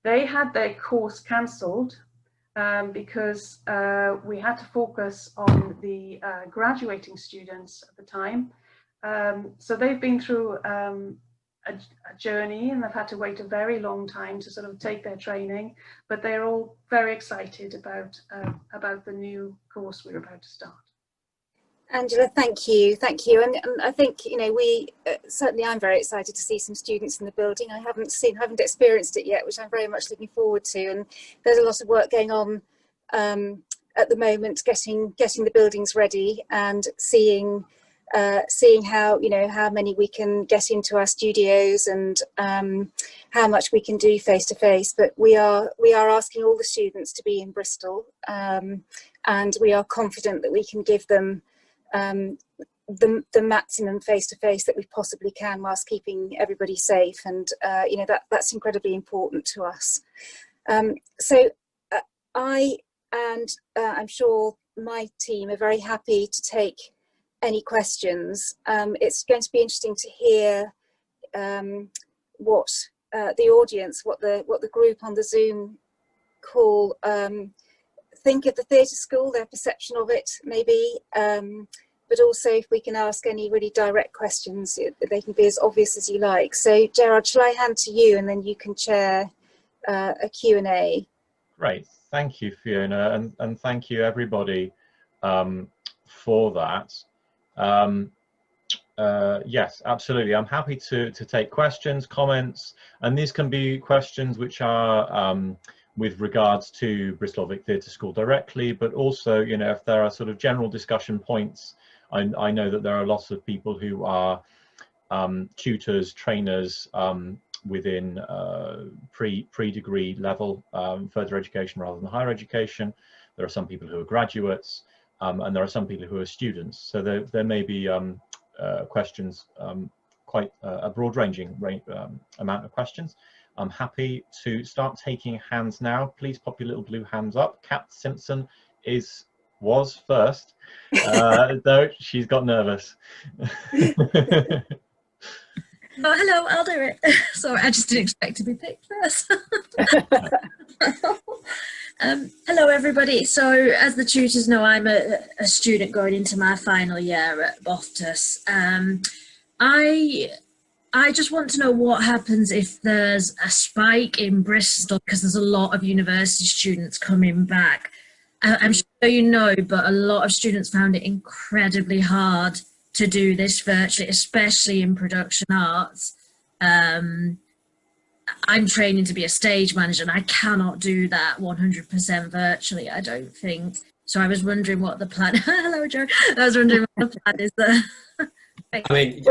They had their course cancelled because we had to focus on the graduating students at the time. So they've been through a journey, and they've had to wait a very long time to sort of take their training, but they're all very excited about the new course we're about to start. Angela, thank you, and I think, you know, we certainly, I'm very excited to see some students in the building. I haven't experienced it yet, which I'm very much looking forward to, and there's a lot of work going on at the moment, getting the buildings ready and seeing how, you know, how many we can get into our studios, and how much we can do face to face. But we are asking all the students to be in Bristol, and we are confident that we can give them the maximum face to face that we possibly can, whilst keeping everybody safe. And you know, that's incredibly important to us. So I and I'm sure my team are very happy to take any questions. It's going to be interesting to hear what the audience, what the group on the Zoom call think of the theatre school, their perception of it, maybe. But also, if we can ask any really direct questions, they can be as obvious as you like. So, Gerard, shall I hand to you, and then you can chair a Q&A? Great, thank you, Fiona, and thank you everybody for that. Yes, absolutely. I'm happy to take questions, comments, and these can be questions which are with regards to Bristol Vic Theatre School directly, but also, you know, if there are sort of general discussion points. I know that there are lots of people who are tutors, trainers within pre-degree level, further education rather than higher education. There are some people who are graduates, and there are some people who are students. So there may be questions, quite a broad-ranging amount of questions. I'm happy to start taking hands now. Please pop your little blue hands up. Kat Simpson was first, though she's got nervous. Oh, hello, I'll do it. Sorry, I just didn't expect to be picked first. Hello, everybody. So, as the tutors know, I'm a student going into my final year at Boftus. I just want to know what happens if there's a spike in Bristol, because there's a lot of university students coming back. I'm sure you know, but a lot of students found it incredibly hard to do this virtually, especially in production arts. I'm training to be a stage manager, and I cannot do that 100% virtually, I don't think. So I was wondering what the plan. Hello, Joe. I was wondering what the plan is there. I mean,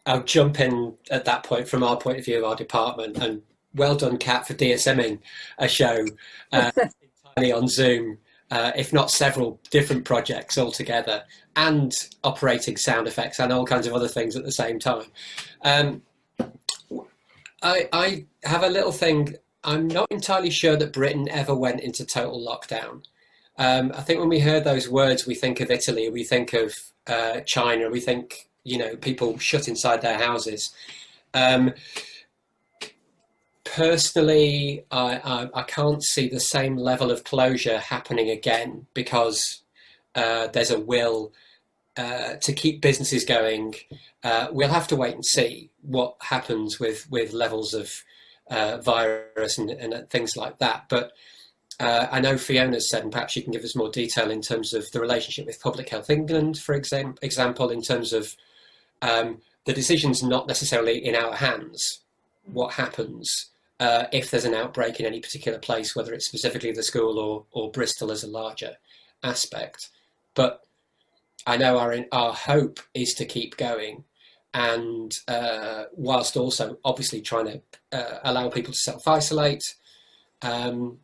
I'll jump in at that point from our point of view of our department, and well done, Kat, for DSMing a show entirely on Zoom, if not several different projects altogether, and operating sound effects and all kinds of other things at the same time. I have a little thing. I'm not entirely sure that Britain ever went into total lockdown. I think when we heard those words, we think of Italy, we think of China, we think, you know, people shut inside their houses. Personally, I can't see the same level of closure happening again, because there's a will to keep businesses going. We'll have to wait and see what happens with levels of virus and things like that. But I know Fiona's said, and perhaps you can give us more detail in terms of the relationship with Public Health England, for example, in terms of the decision's not necessarily in our hands. What happens if there's an outbreak in any particular place, whether it's specifically the school or Bristol as a larger aspect. But I know our hope is to keep going. and whilst also obviously trying to allow people to self-isolate and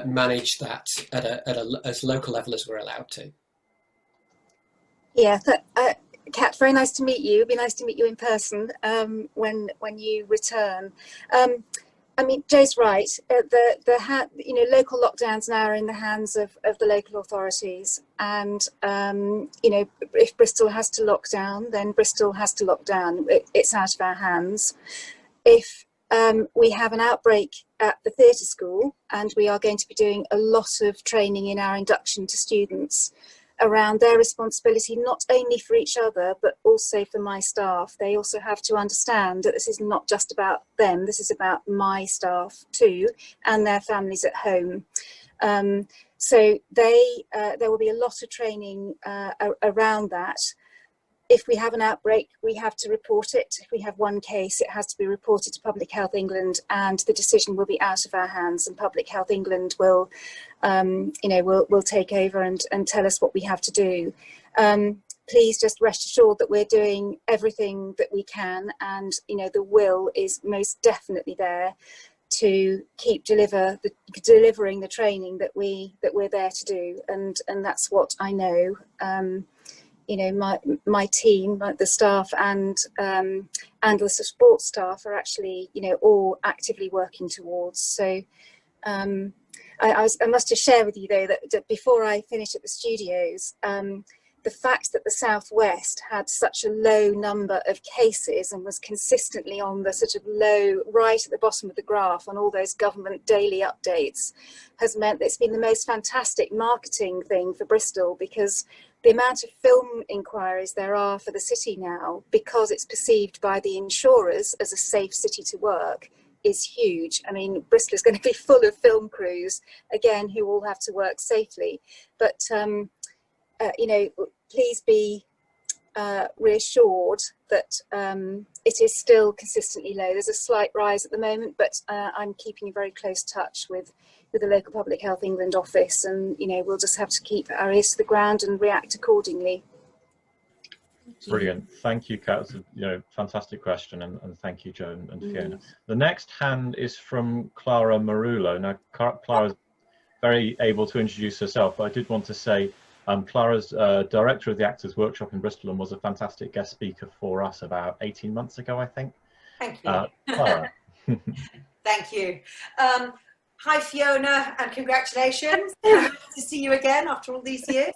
manage that at as local level as we're allowed to. Yeah, Kat, very nice to meet you. It'd be nice to meet you in person when you return. I mean, Joe's right. Local lockdowns now are in the hands of the local authorities, and if Bristol has to lock down, then Bristol has to lock down. It's out of our hands. If we have an outbreak at the theatre school, and we are going to be doing a lot of training in our induction to students around their responsibility, not only for each other, but also for my staff. They also have to understand that this is not just about them, this is about my staff too, and their families at home. So there will be a lot of training around that. If we have an outbreak, we have to report it. If we have one case, it has to be reported to Public Health England, and the decision will be out of our hands, and Public Health England will take over and tell us what we have to do. Please just rest assured that we're doing everything that we can, and the will is most definitely there to keep delivering the training that we're there to do, and that's what I know. My team, the staff and the support staff are actually, all actively working towards. So I must just share with you though that before I finish at the studios, the fact that the Southwest had such a low number of cases and was consistently on the sort of low right at the bottom of the graph on all those government daily updates has meant that it's been the most fantastic marketing thing for Bristol, because the amount of film inquiries there are for the city now, because it's perceived by the insurers as a safe city to work, is huge. I mean, Bristol is going to be full of film crews, again, who all have to work safely. But, please be reassured that it is still consistently low. There's a slight rise at the moment, but I'm keeping a very close touch with the local Public Health England office, and we'll just have to keep our ears to the ground and react accordingly. Brilliant, thank you, Kat. It's a fantastic question, and thank you, Joe and Fiona. The next hand is from Clara Marullo. Now, Clara's very able to introduce herself, but I did want to say Clara's director of the Actors Workshop in Bristol and was a fantastic guest speaker for us about 18 months ago, I think. Thank you. Clara. Thank you. Hi Fiona, and congratulations. Nice to see you again after all these years.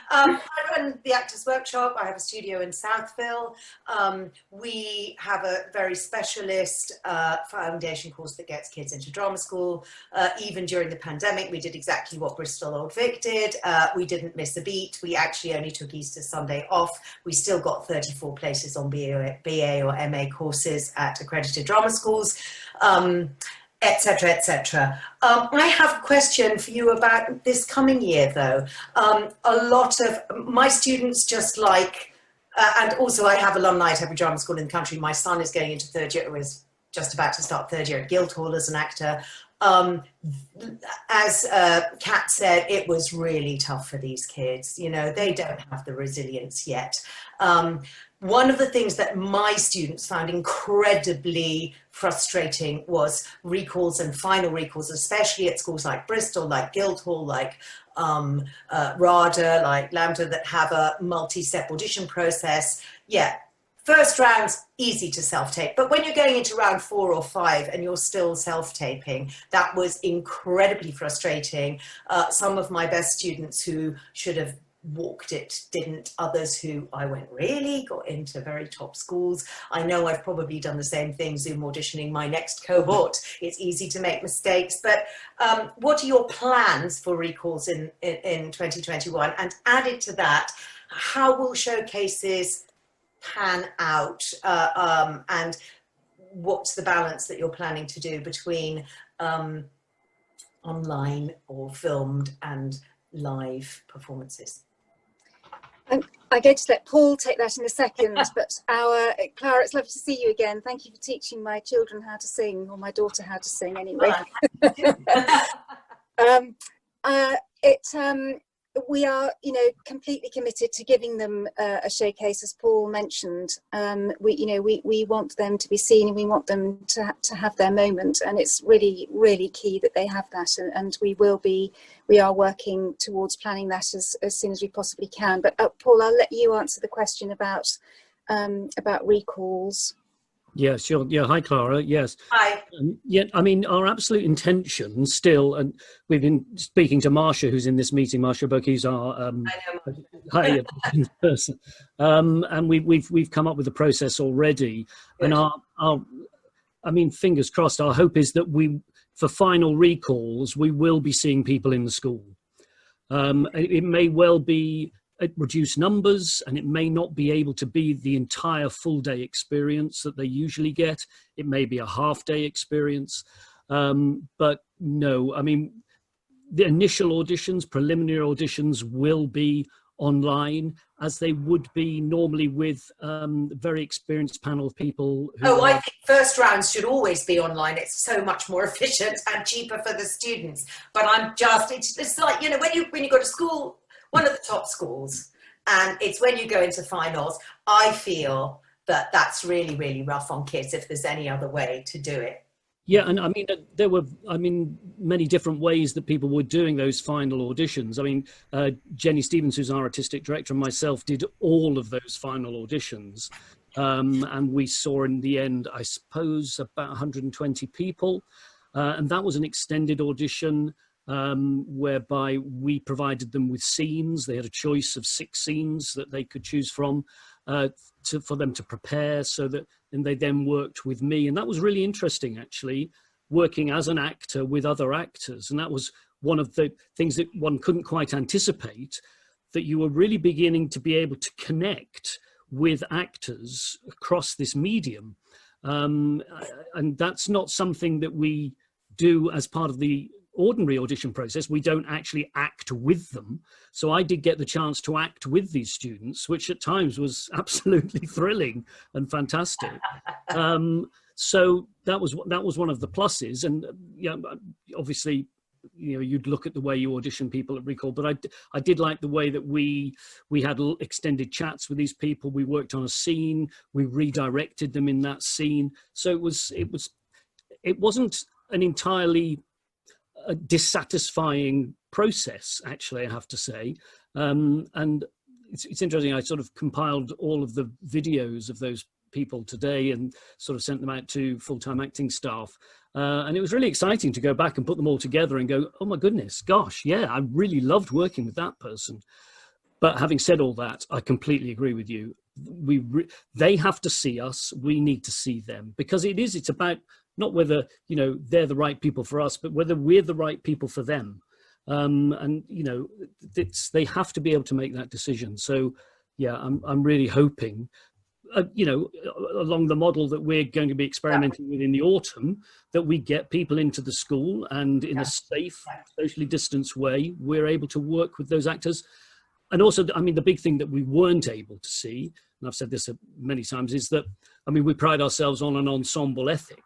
I run the Actors Workshop. I have a studio in Southville. We have a very specialist foundation course that gets kids into drama school. Even during the pandemic, we did exactly what Bristol Old Vic did. We didn't miss a beat. We actually only took Easter Sunday off. We still got 34 places on BA or MA courses at accredited drama schools. Etc., etc. I have a question for you about this coming year, though. A lot of my students, just like, and also I have alumni at every drama school in the country. My son is going into third year, or is just about to start third year at Guildhall as an actor. As Kat said, it was really tough for these kids. They don't have the resilience yet. One of the things that my students found incredibly frustrating was recalls and final recalls, especially at schools like Bristol, like Guildhall, like RADA, like Lambda, that have a multi-step audition process. Yeah, first round's easy to self-tape, but when you're going into round 4 or 5 and you're still self-taping, that was incredibly frustrating. Some of my best students who should have walked it didn't. Others who I went really got into very top schools. I know I've probably done the same thing, Zoom auditioning my next cohort. It's easy to make mistakes, but what are your plans for recalls in 2021? And added to that, how will showcases pan out, and what's the balance that you're planning to do between online or filmed and live performances? I'm going to let Paul take that in a second, but Clara, it's lovely to see you again. Thank you for teaching my children how to sing, or my daughter how to we are, completely committed to giving them a showcase, as Paul mentioned. We want them to be seen, and we want them to have their moment, and it's really, really key that they have that. And we are working towards planning that as soon as we possibly can. But Paul, I'll let you answer the question about recalls. Yeah, sure. Yeah, hi, Clara. Yes. Hi. Yeah, I mean, our absolute intention still, and we've been speaking to Marsha, who's in this meeting. Marsha Buck, who's our hi person, and we've come up with a process already. Good. And I mean, fingers crossed. Our hope is that for final recalls, we will be seeing people in the school. It may well be at reduced numbers, and it may not be able to be the entire full day experience that they usually get. It may be a half day experience, but no, I mean, the initial auditions, preliminary auditions will be online, as they would be normally with a very experienced panel of people. I think first rounds should always be online. It's so much more efficient and cheaper for the students. But it's like, when you go to school, one of the top schools, and it's when you go into finals, I feel that that's really, really rough on kids if there's any other way to do it. Yeah, and I mean, there were, many different ways that people were doing those final auditions. I mean, Jenny Stevens, who's our artistic director, and myself did all of those final auditions. And we saw in the end, I suppose, about 120 people. And that was an extended audition whereby we provided them with scenes. They had a choice of 6 scenes that they could choose from for them to prepare, and they then worked with me. And that was really interesting, actually, working as an actor with other actors. And that was one of the things that one couldn't quite anticipate, that you were really beginning to be able to connect with actors across this medium. And that's not something that we do as part of the ordinary audition process. We don't actually act with them. So I did get the chance to act with these students, which at times was absolutely thrilling and fantastic. So that was one of the pluses. And obviously, you'd look at the way you audition people at recall, but I did like the way that we had extended chats with these people. We worked on a scene, we redirected them in that scene. So it wasn't an entirely a dissatisfying process, actually, I have to say. And it's interesting, I sort of compiled all of the videos of those people today and sort of sent them out to full-time acting staff. And it was really exciting to go back and put them all together and go, oh my goodness, gosh, yeah, I really loved working with that person. But having said all that, I completely agree with you. They have to see us, we need to see them, because it's about not whether, they're the right people for us, but whether we're the right people for them. And, they have to be able to make that decision. So, yeah, I'm really hoping, along the model that we're going to be experimenting with in the autumn, that we get people into the school and in a safe, socially distanced way, we're able to work with those actors. And also, the big thing that we weren't able to see, and I've said this many times, is that, we pride ourselves on an ensemble ethic.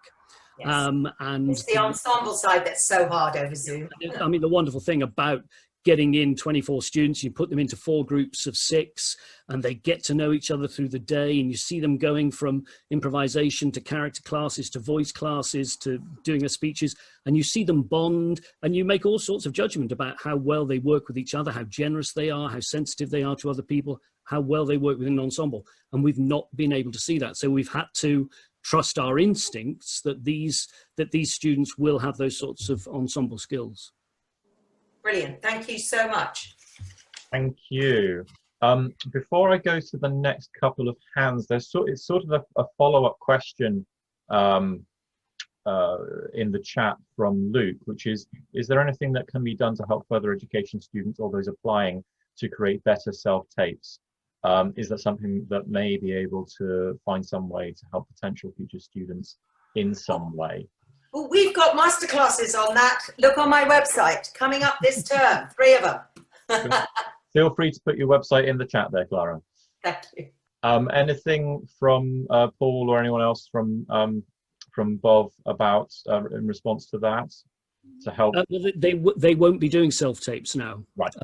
Yes. And it's the ensemble side that's so hard over Zoom. The wonderful thing about getting in 24 students, you put them into 4 groups of 6, and they get to know each other through the day, and you see them going from improvisation to character classes to voice classes to doing their speeches, and you see them bond, and you make all sorts of judgment about how well they work with each other, how generous they are, how sensitive they are to other people, how well they work within an ensemble. And we've not been able to see that. So we've had to trust our instincts that these students will have those sorts of ensemble skills. Brilliant. Thank you so much. Thank you. Before I go to the next couple of hands, it's sort of a follow-up question in the chat from Luke, which is there anything that can be done to help further education students or those applying to create better self-tapes? Is that something that may be able to find some way to help potential future students in some way? Well, we've got masterclasses on that. Look on my website, coming up this term, 3 of them. Feel free to put your website in the chat there, Clara. Thank you. Anything from Paul or anyone else from Bob about in response to that? to help? They won't be doing self-tapes now. Right.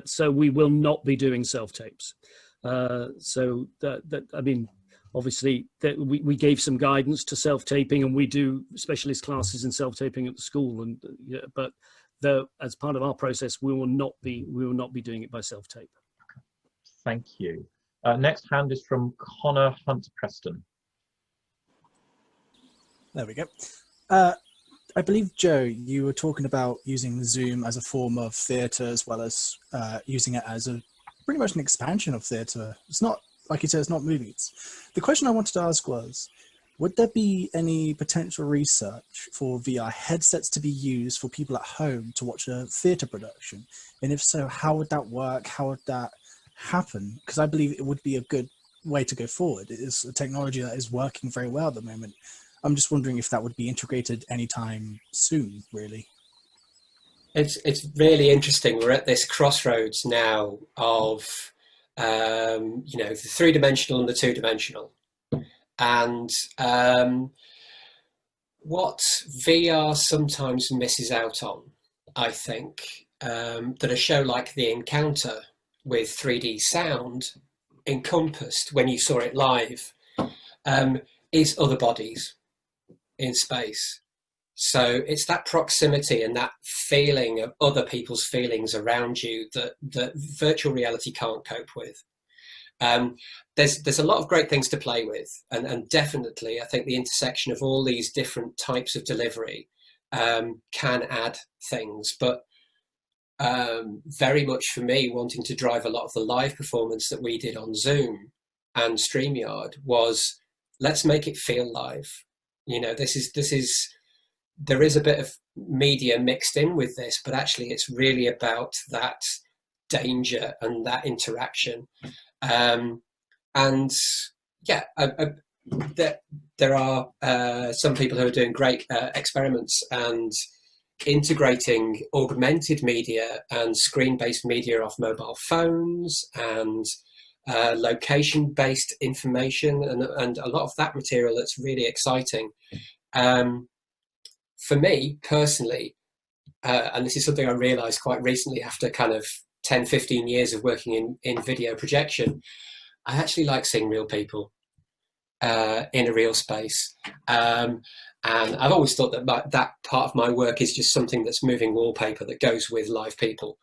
So we will not be doing self-tapes. So I mean, obviously we gave some guidance to self-taping, and we do specialist classes in self-taping at the school, and but as part of our process, we will not be doing it by self-tape. Thank you. Next hand is from Connor Hunt Preston. There we go. I believe, Joe, you were talking about using Zoom as a form of theatre, as well as using it as pretty much an expansion of theatre. It's not, like you said, it's not movies. The question I wanted to ask was, would there be any potential research for VR headsets to be used for people at home to watch a theatre production? And if so, how would that work? How would that happen? Because I believe it would be a good way to go forward. It is a technology that is working very well at the moment. I'm just wondering if that would be integrated anytime soon, really. It's really interesting. We're at this crossroads now of, the three-dimensional and the two-dimensional. And what VR sometimes misses out on, I think, that a show like The Encounter with 3D sound encompassed when you saw it live, is other bodies in space. So it's that proximity and that feeling of other people's feelings around you that virtual reality can't cope with. There's a lot of great things to play with, and definitely I think the intersection of all these different types of delivery can add things, but very much for me, wanting to drive a lot of the live performance that we did on Zoom and StreamYard was, let's make it feel live. There is a bit of media mixed in with this, but actually it's really about that danger and that interaction. There are some people who are doing great experiments and integrating augmented media and screen-based media off mobile phones and location-based information and a lot of that material that's really exciting. For me personally, and this is something I realized quite recently after kind of 10, 15 years of working in video projection, I actually like seeing real people in a real space. And I've always thought that that part of my work is just something that's moving wallpaper that goes with live people.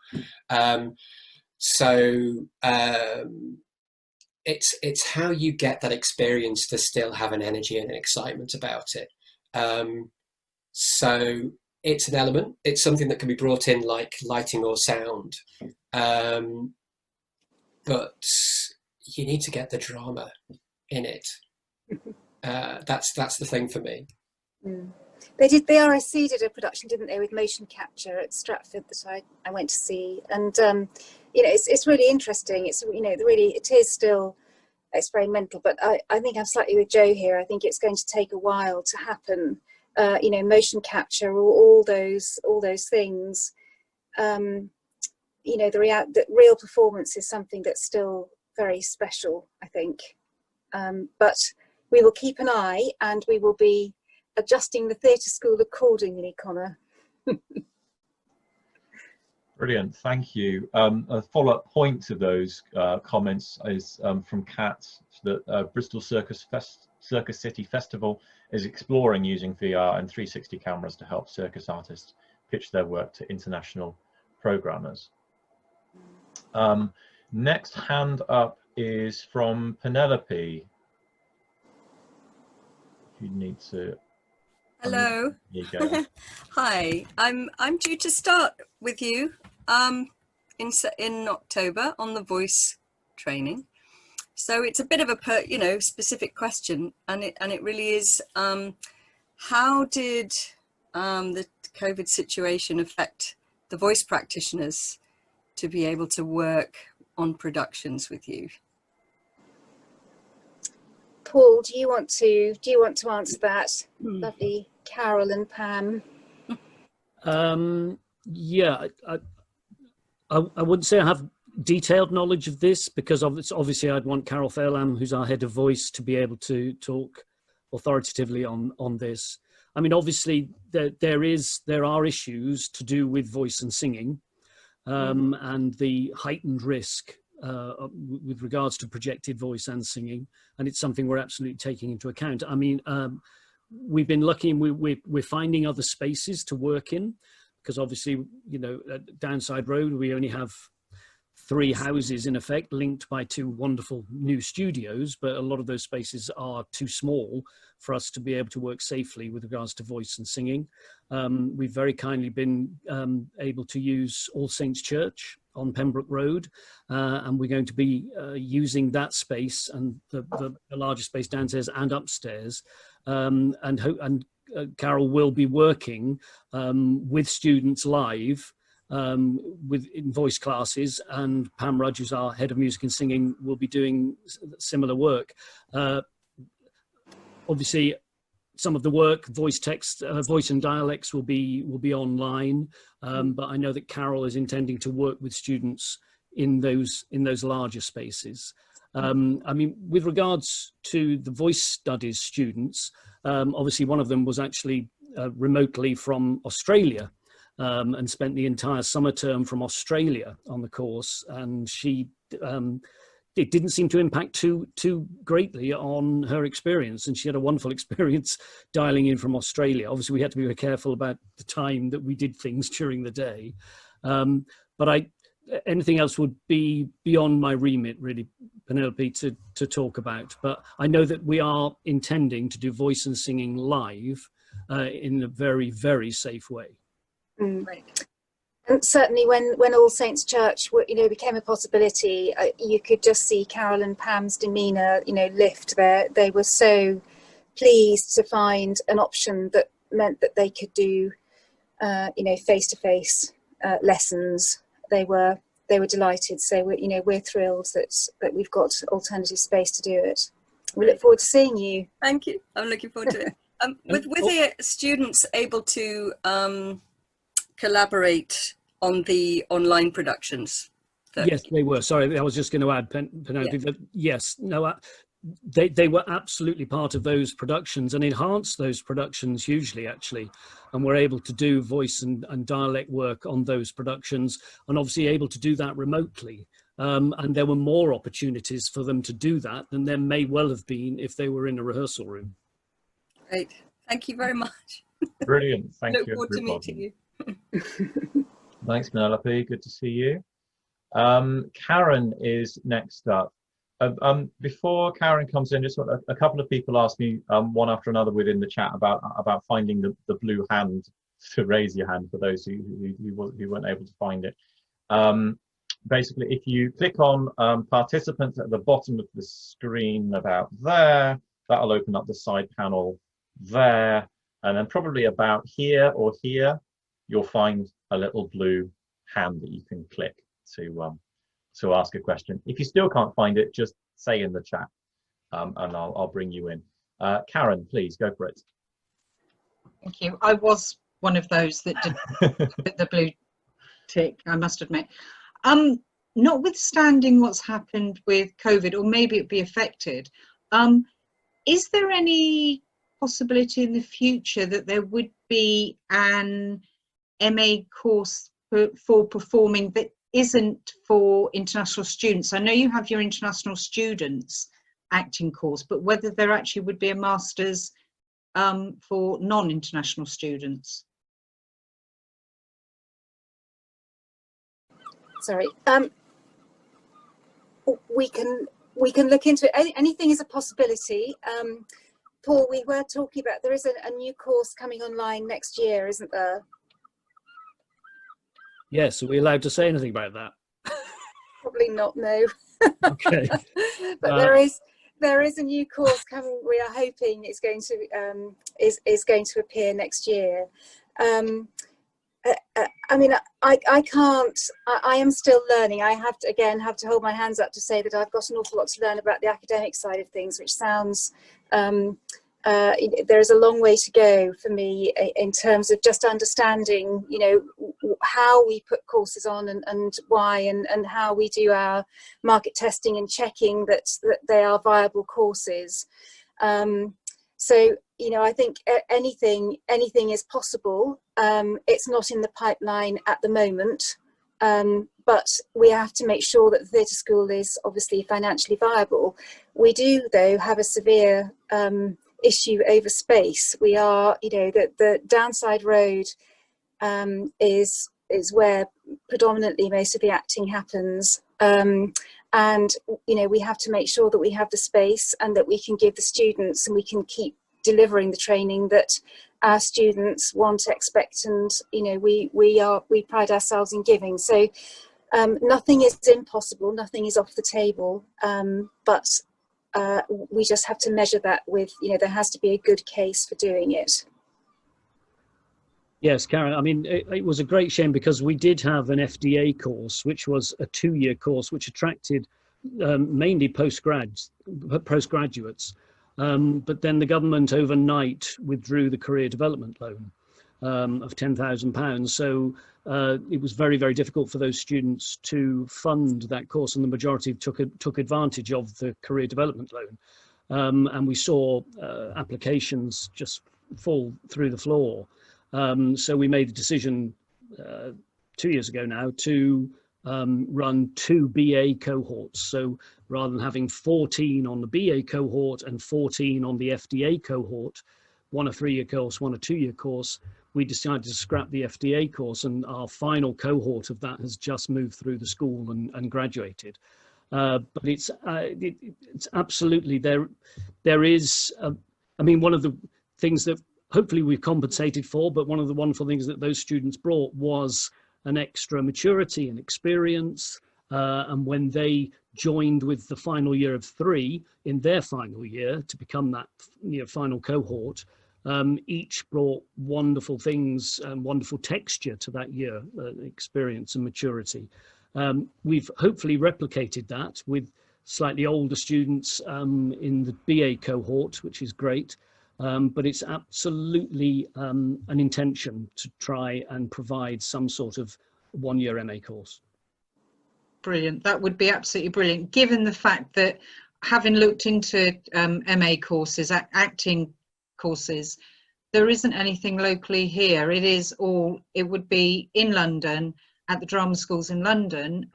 It's how you get that experience to still have an energy and an excitement about it. So it's an element. It's something that can be brought in like lighting or sound. But you need to get the drama in it. That's the thing for me. Mm. The RSC did a production, didn't they, with motion capture at Stratford that I went to see, and it's really interesting. It's it is still experimental, but I think I'm slightly with Joe here. I think it's going to take a while to happen. Motion capture, all those things. The real performance is something that's still very special, I think. But we will keep an eye, and we will be adjusting the theatre school accordingly, Connor. Brilliant, thank you. A follow-up point to those comments is from Kat, that Bristol Circus City Festival is exploring using VR and 360 cameras to help circus artists pitch their work to international programmers. Next hand up is from Penelope. You need to. Hello. You go. Hi. I'm due to start with you in October on the voice training. So it's a bit of a specific question, and it really is. How did the COVID situation affect the voice practitioners to be able to work on productions with you? Paul, do you want to answer that? Lovely Carol and Pam. Yeah, I wouldn't say I have detailed knowledge of this, because obviously I'd want Carol Fairlam, who's our head of voice, to be able to talk authoritatively on this. I mean, obviously there are issues to do with voice and singing, and the heightened risk with regards to projected voice and singing, and it's something we're absolutely taking into account. I mean, we've been lucky, and we're finding other spaces to work in, because obviously, you know, at Downside Road we only have 3 houses in effect, linked by 2 wonderful new studios, but a lot of those spaces are too small for us to be able to work safely with regards to voice and singing. We've very kindly been able to use All Saints Church on Pembroke Road, and we're going to be using that space and the larger space downstairs and upstairs, and Carol will be working with students live in voice classes, and Pam Rudge, who's our head of music and singing, will be doing similar work. Obviously, some of the work, voice and dialects, will be online, but I know that Carol is intending to work with students in those larger spaces. I mean, with regards to the voice studies students, obviously one of them was actually remotely from Australia, and spent the entire summer term from Australia on the course, and it didn't seem to impact too greatly on her experience, and she had a wonderful experience dialing in from Australia. Obviously, we had to be very careful about the time that we did things during the day, but anything else would be beyond my remit, really, Penelope, to talk about. But I know that we are intending to do voice and singing live in a very, very safe way. Right. And certainly when All Saints Church became a possibility, you could just see Carol and Pam's demeanour lift there. They were so pleased to find an option that meant that they could do face-to-face lessons. They were delighted. So we're thrilled that we've got alternative space to do it. We look forward to seeing you. Thank you. I'm looking forward to it. Were the students able to collaborate on the online productions? Yes, they were. Sorry, I was just going to add, Penelope, that yes, no, they were absolutely part of those productions and enhanced those productions hugely, actually, and were able to do voice and dialect work on those productions, and obviously able to do that remotely. And there were more opportunities for them to do that than there may well have been if they were in a rehearsal room. Great. Thank you very much. Brilliant. Thank you. Look forward to meeting you. Thanks, Penelope. Good to see you. Karen is next up. Before Karen comes in, just a couple of people asked me one after another within the chat about finding the blue hand to raise your hand for those who weren't able to find it. Basically, if you click on participants at the bottom of the screen about there, that'll open up the side panel there, and then probably about here or here, you'll find a little blue hand that you can click to ask a question. If you still can't find it, just say in the chat, and I'll bring you in. Karen, please go for it. Thank you. I was one of those that did the blue tick, I must admit. Notwithstanding what's happened with COVID, or maybe it'd be affected, is there any possibility in the future that there would be an MA course for performing that isn't for international students? I know you have your international students acting course, but whether there actually would be a master's for non-international students? Sorry. We can look into it. Anything is a possibility. Paul, we were talking about, there is a new course coming online next year, isn't there? Yes, are we allowed to say anything about that? Probably not, no. Okay. But there is a new course coming. We are hoping it's going to is going to appear next year. I mean, I can't. I am still learning. I have to hold my hands up to say that I've got an awful lot to learn about the academic side of things, which sounds. There's a long way to go for me in terms of just understanding, how we put courses on and why, and how we do our market testing and checking that they are viable courses. So you know, I think anything is possible. It's not in the pipeline at the moment, but we have to make sure that the theatre school is obviously financially viable. We do, though, have a severe issue over space. We are, you know, the Downside Road is where predominantly most of the acting happens. And, you know, we have to make sure that we have the space and that we can give the students, and we can keep delivering the training that our students want, expect, and, you know, we pride ourselves in giving. So nothing is impossible, nothing is off the table, but we just have to measure that with, you know, there has to be a good case for doing it. Yes, Karen, I mean, it was a great shame because we did have an FDA course, which was a 2-year course, which attracted mainly postgraduates. But then the government overnight withdrew the career development loan of £10,000. So it was very, very difficult for those students to fund that course, and the majority took advantage of the career development loan. And we saw applications just fall through the floor. So we made the decision 2 years ago now to run 2 BA cohorts. So rather than having 14 on the BA cohort and 14 on the FDA cohort, one a 3-year course, one a 2-year course, we decided to scrap the FDA course, and our final cohort of that has just moved through the school and graduated. But it's absolutely there is, I mean, one of the things that hopefully we've compensated for, but one of the wonderful things that those students brought was an extra maturity and experience. And when they joined with the final year of 3 in their final year to become that, you know, final cohort, each brought wonderful things and wonderful texture to that year, experience and maturity. We've hopefully replicated that with slightly older students in the BA cohort, which is great. But it's absolutely an intention to try and provide some sort of 1-year MA course. Brilliant. That would be absolutely brilliant, given the fact that, having looked into MA courses, acting courses, there isn't anything locally here. It would be in London, at the drama schools in London,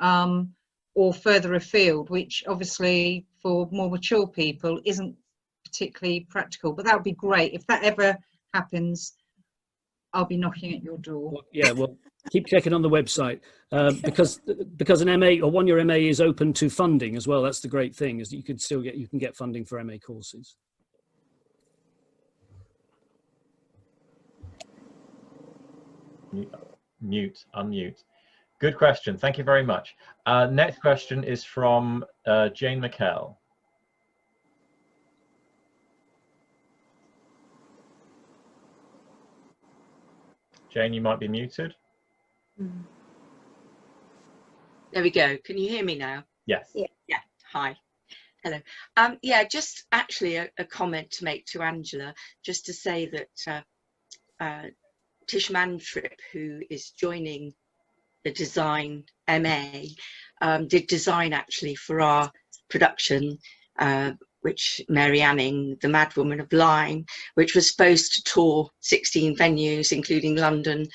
or further afield, which obviously for more mature people isn't particularly practical. But that would be great. If that ever happens, I'll be knocking at your door. Well, yeah, well, keep checking on the website, because an MA or 1-year MA is open to funding as well. That's the great thing, is that you can get funding for MA courses. Unmute. Good question. Thank you very much. Next question is from Jane McKell. Jane, you might be muted. There we go. Can you hear me now? Yes. Yeah. Hi. Hello. Yeah, just actually a comment to make to Angela, just to say that Tish Mantrip, who is joining the design MA, did design actually for our production, which Mary Anning, the Mad Woman of Lyme, which was supposed to tour 16 venues, including London,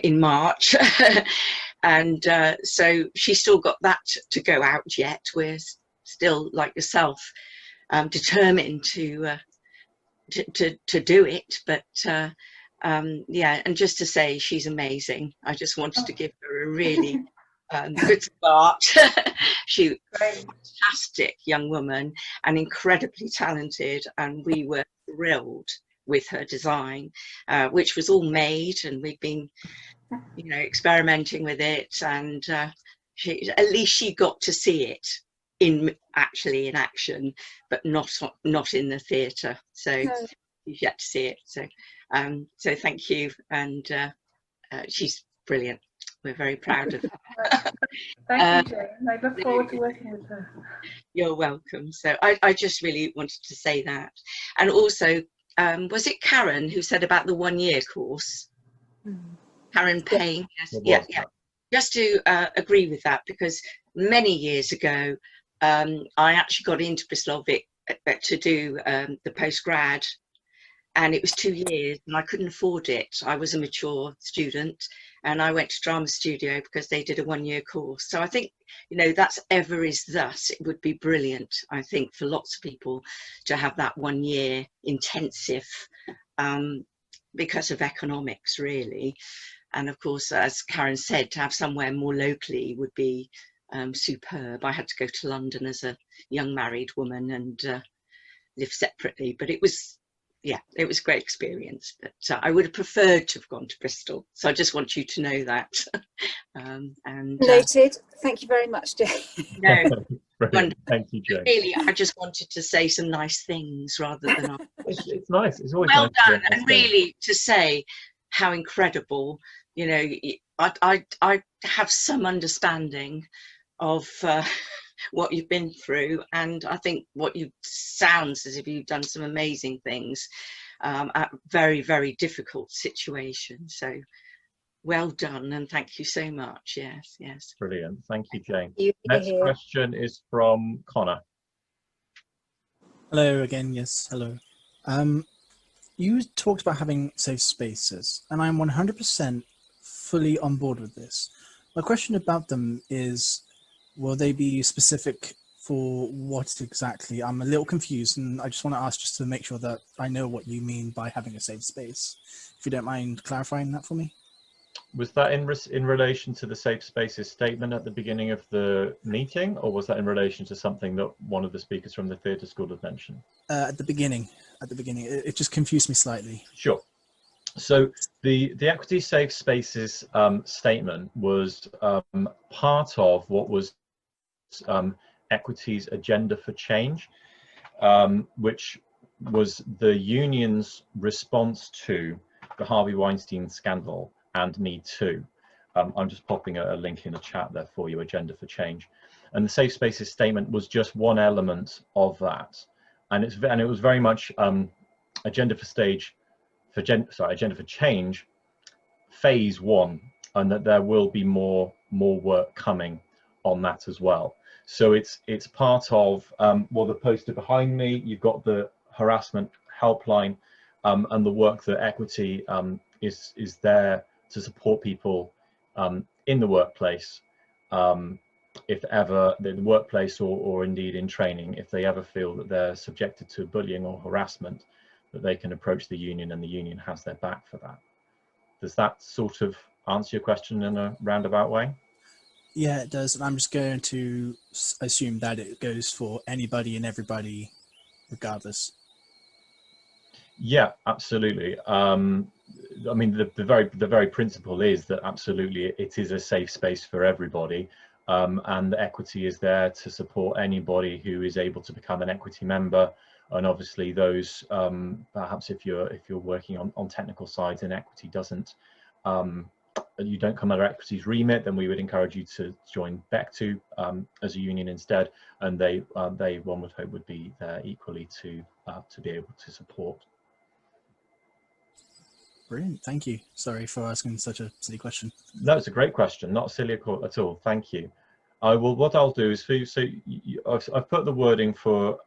in March. And so she's still got that to go out yet. We're still, like yourself, determined to do it. But yeah, and just to say she's amazing. I just wanted to give her a really good start. She's a fantastic young woman and incredibly talented, and we were thrilled with her design, which was all made, and we've been, you know, experimenting with it, and at least she got to see it in action, but not in the theatre. So you've yet to see it. So so thank you, and she's brilliant. We're very proud of her. Thank you, Jane. I look forward to working with her. You're welcome. So I just really wanted to say that. And also, was it Karen who said about the 1-year course? Karen Payne. Yes. Yeah. Just to agree with that, because many years ago, I actually got into Bristol to do the postgrad and it was 2 years and I couldn't afford it. I was a mature student and I went to drama studio because they did a 1-year course. So I think, you know, that's ever is thus. It would be brilliant, I think, for lots of people to have that 1 year intensive because of economics, really. And of course, as Karen said, to have somewhere more locally would be superb. I had to go to London as a young married woman and live separately, but it was, yeah, it was a great experience. But I would have preferred to have gone to Bristol. So I just want you to know that. Noted. Thank you very much, Jay. No, thank you, Jay. really, I just wanted to say some nice things rather than. It's nice. It's always well nice done, and really to say how incredible. You know, I have some understanding of what you've been through, and I think what you sounds as if you've done some amazing things at very, very difficult situations. So well done, and thank you so much. Yes, yes. Brilliant. Thank you, Jane. You Next question is from Connor. Hello again. Yes, hello. You talked about having safe spaces, and I'm 100% fully on board with this. My question about them is, will they be specific for what exactly? I'm a little confused, and I just want to ask just to make sure that I know what you mean by having a safe space. If you don't mind clarifying that for me. Was that in relation to the safe spaces statement at the beginning of the meeting, or was that in relation to something that one of the speakers from the theatre school had mentioned? At the beginning. It just confused me slightly. Sure. So the Equity Safe Spaces statement was part of what was Equity's agenda for change, which was the union's response to the Harvey Weinstein scandal and Me Too. I'm just popping a link in the chat there for you, Agenda for Change. And the Safe Spaces statement was just one element of that. And it was very much Agenda for Change, phase 1, and that there will be more work coming on that as well. So it's part of well, the poster behind me, you've got the harassment helpline, and the work that Equity is there to support people in the workplace, if ever the workplace or indeed in training, if they ever feel that they're subjected to bullying or harassment, that they can approach the union and the union has their back for that. Does that sort of answer your question in a roundabout way? Yeah, it does. And I'm just going to assume that it goes for anybody and everybody, regardless. Yeah, absolutely. I mean, the very principle is that absolutely it is a safe space for everybody, and the Equity is there to support anybody who is able to become an Equity member. And obviously those, perhaps if you're working on technical sides and Equity doesn't, you don't come under Equity's remit, then we would encourage you to join BECTU as a union instead, and they one would hope would be there equally to be able to support. Brilliant, thank you. Sorry for asking such a silly question. No, it's a great question, not silly at all. Thank you. What I'll do is I've put the wording for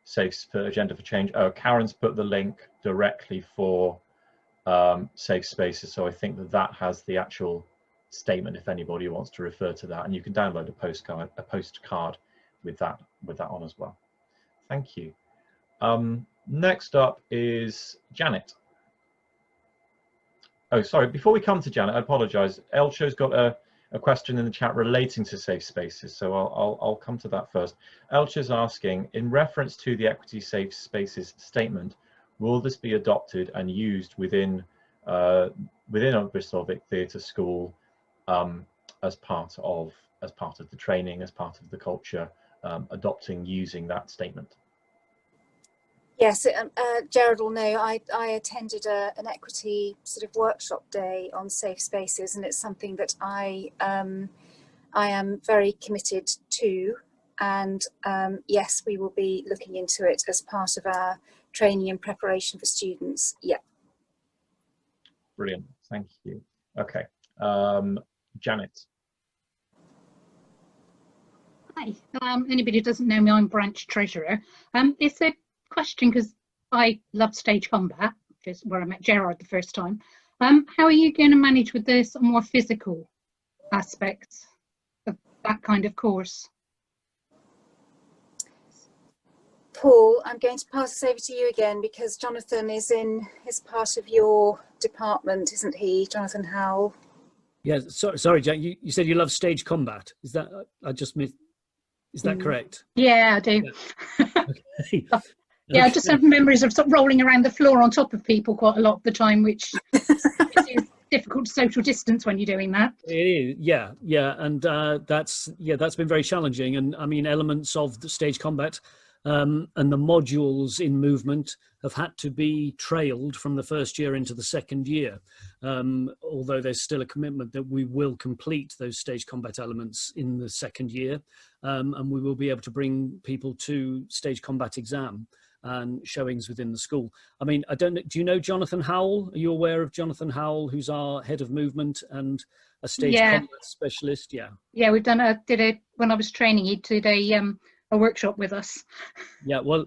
Safe for Agenda for Change. Karen's put the link directly for Safe Spaces, so I think that has the actual statement if anybody wants to refer to that, and you can download a postcard with that on as well. Thank you. Next up is Janet. Oh, sorry, before we come to Janet, I apologize. Elcho's got a question in the chat relating to safe spaces, so I'll come to that first. Elcho's asking, in reference to the Equity Safe Spaces statement, will this be adopted and used within a Bristol Vic Theatre School as part of the training, as part of the culture, using that statement? Yes, Jared will know I attended an Equity sort of workshop day on safe spaces, and it's something that I am very committed to, and yes, we will be looking into it as part of our training and preparation for students. Yeah. Brilliant, thank you. Okay, Janet. Hi, anybody who doesn't know me, I'm branch treasurer. It's a question because I love stage combat, which is where I met Gerard the first time. How are you going to manage with this more physical aspects of that kind of course? Paul, I'm going to pass this over to you again because Jonathan is part of your department, isn't he, Jonathan Howell? Yeah, sorry, Jack, you said you love stage combat. Is that, I just missed, is that correct? Yeah, I do. Yeah. Okay. Yeah, I just have memories of sort of rolling around the floor on top of people quite a lot of the time, which is difficult to social distance when you're doing that. It is, yeah, and that's been very challenging. And I mean, elements of the stage combat and the modules in movement have had to be trailed from the first year into the second year. Although there's still a commitment that we will complete those stage combat elements in the second year, and we will be able to bring people to stage combat exam and showings within the school. I mean, I don't know, do you know Jonathan Howell? Are you aware of Jonathan Howell, who's our head of movement and a stage combat specialist? Yeah, we've done when I was training, he did a workshop with us. Yeah, well,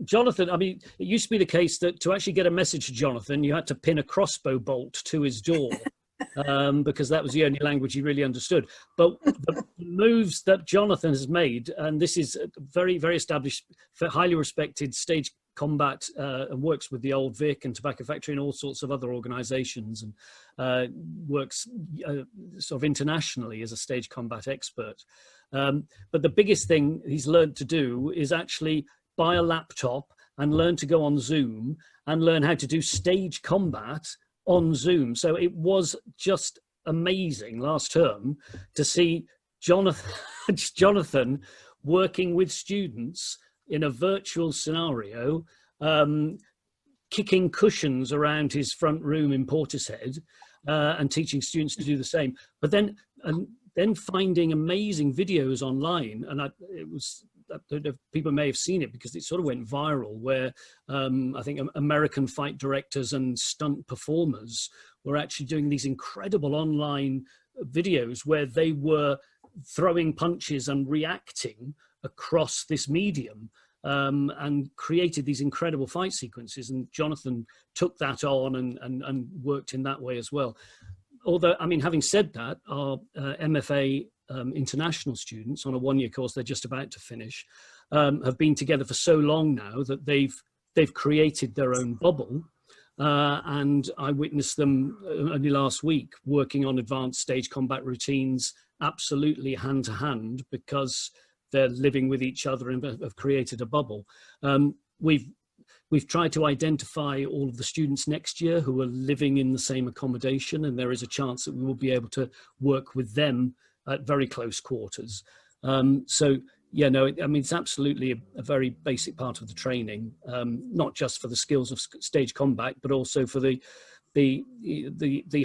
Jonathan, I mean, it used to be the case that to actually get a message to Jonathan, you had to pin a crossbow bolt to his door. Because that was the only language he really understood. But the moves that Jonathan has made, and this is a very, very established, highly respected stage combat, and works with the Old Vic and Tobacco Factory and all sorts of other organisations, and works sort of internationally as a stage combat expert. But the biggest thing he's learned to do is actually buy a laptop and learn to go on Zoom and learn how to do stage combat on Zoom. So it was just amazing last term to see Jonathan working with students in a virtual scenario, kicking cushions around his front room in Portishead, and teaching students to do the same. But then finding amazing videos online, and I don't know if people may have seen it because it sort of went viral, where I think American fight directors and stunt performers were actually doing these incredible online videos where they were throwing punches and reacting across this medium, and created these incredible fight sequences. And Jonathan took that on and worked in that way as well. Although, I mean, having said that, our MFA international students on a one-year course they're just about to finish have been together for so long now that they've created their own bubble, and I witnessed them only last week working on advanced stage combat routines absolutely hand to hand because they're living with each other and have created a bubble. We've tried to identify all of the students next year who are living in the same accommodation, and there is a chance that we will be able to work with them at very close quarters. So, yeah, no, I mean, it's absolutely a very basic part of the training, not just for the skills of stage combat, but also for the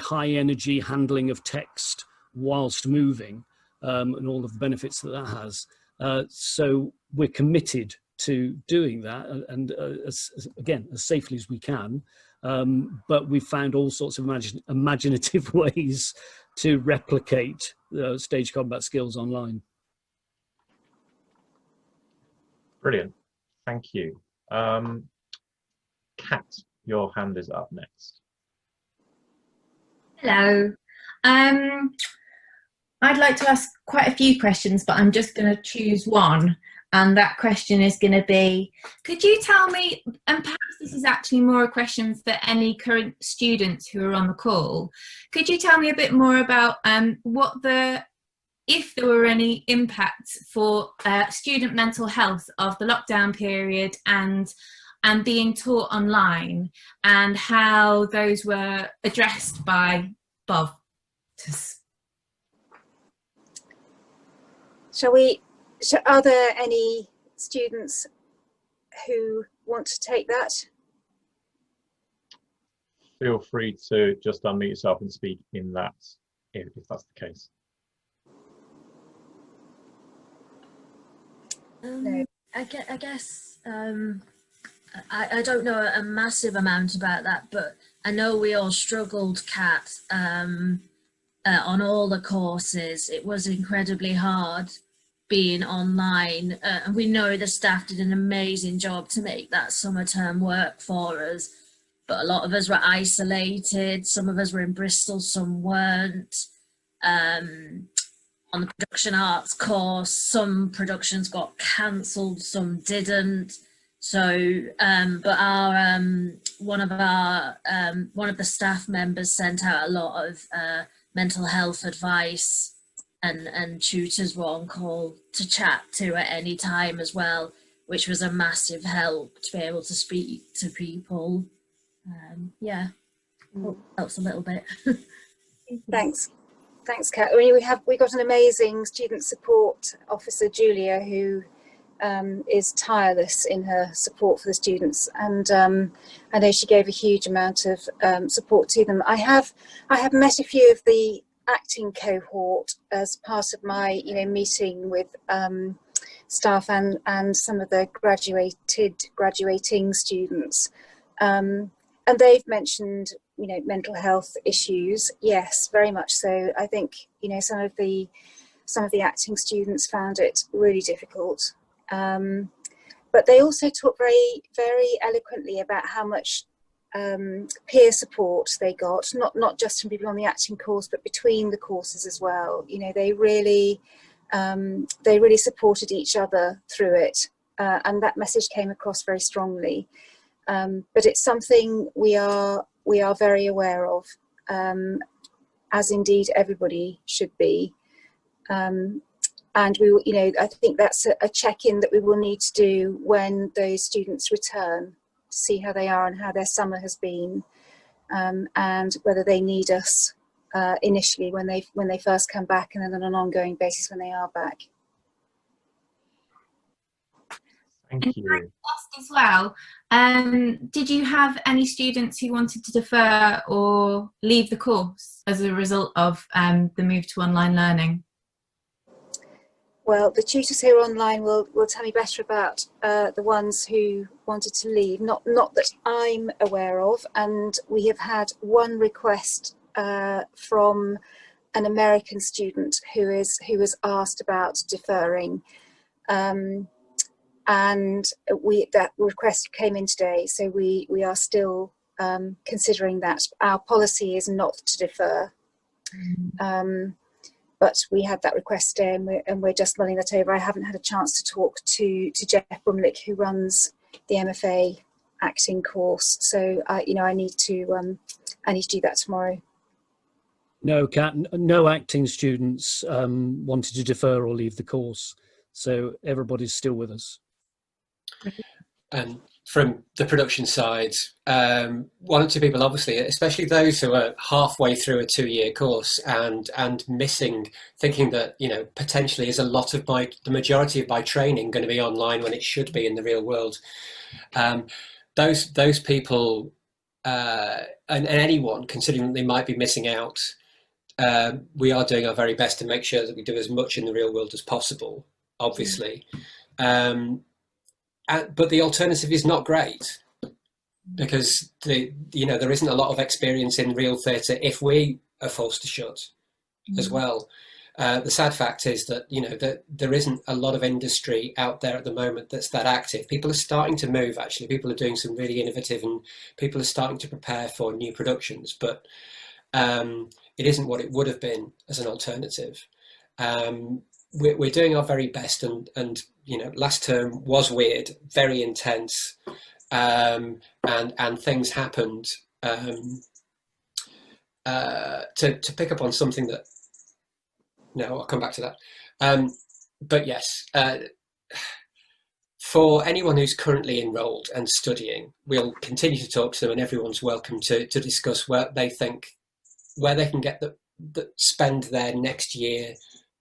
high energy handling of text whilst moving, and all of the benefits that has. So we're committed to doing that, and again, as safely as we can. But we've found all sorts of imaginative ways to replicate stage combat skills online. Brilliant, thank you. Kat, your hand is up next. Hello. I'd like to ask quite a few questions, but I'm just going to choose one. And that question is going to be, could you tell me, and perhaps this is actually more a question for any current students who are on the call, could you tell me a bit more about if there were any impacts for student mental health of the lockdown period and being taught online, and how those were addressed by Bob? Are there any students who want to take that? Feel free to just unmute yourself and speak in that, if that's the case. No. I guess I don't know a massive amount about that, but I know we all struggled, Kat, on all the courses. It was incredibly hard being online, and we know the staff did an amazing job to make that summer term work for us, but a lot of us were isolated. Some of us were in Bristol, some weren't. On the production arts course, some productions got cancelled, some didn't. So, but our one of the staff members sent out a lot of mental health advice, and tutors were on call to chat to at any time as well, which was a massive help to be able to speak to people. Yeah, helps a little bit. Thanks, Kat. I mean, we got an amazing student support officer, Julia, who is tireless in her support for the students, and I know she gave a huge amount of support to them. I have met a few of the acting cohort as part of my meeting with staff and some of the graduating students, and they've mentioned mental health issues. Yes, very much so. I think some of the acting students found it really difficult. But they also talk very, very eloquently about how much peer support they got, not just from people on the acting course, but between the courses as well. They really supported each other through it, and that message came across very strongly. But it's something we are very aware of, as indeed everybody should be. And we, I think that's a check-in that we will need to do when those students return, to see how they are and how their summer has been, and whether they need us initially when they first come back, and then on an ongoing basis when they are back. Thank you. Ask as well, did you have any students who wanted to defer or leave the course as a result of the move to online learning? Well, the tutors here online will tell me better about the ones who wanted to leave, not that I'm aware of, and we have had one request from an American student who has asked about deferring, and that request came in today, so we are still considering that. Our policy is not to defer. But we had that request today, and we're just mulling that over. I haven't had a chance to talk to Jeff Brumlick, who runs the MFA acting course. So I need to do that tomorrow. No, Kat, no acting students wanted to defer or leave the course, so everybody's still with us. And from the production side, one or two people, obviously, especially those who are halfway through a 2-year course and missing, thinking that potentially is a lot of the majority of my training going to be online when it should be in the real world. Those people and anyone considering that they might be missing out, we are doing our very best to make sure that we do as much in the real world as possible, obviously. But the alternative is not great, because there isn't a lot of experience in real theatre if we are forced to shut as well. The sad fact is that that there isn't a lot of industry out there at the moment that's that active. People are starting to move. Actually, people are doing some really innovative, and people are starting to prepare for new productions. But it isn't what it would have been as an alternative. We're doing our very best, and last term was weird, very intense, and things happened. To pick up on something that, no, I'll come back to that. But yes, for anyone who's currently enrolled and studying, we'll continue to talk to them, and everyone's welcome to discuss where they can get spend their next year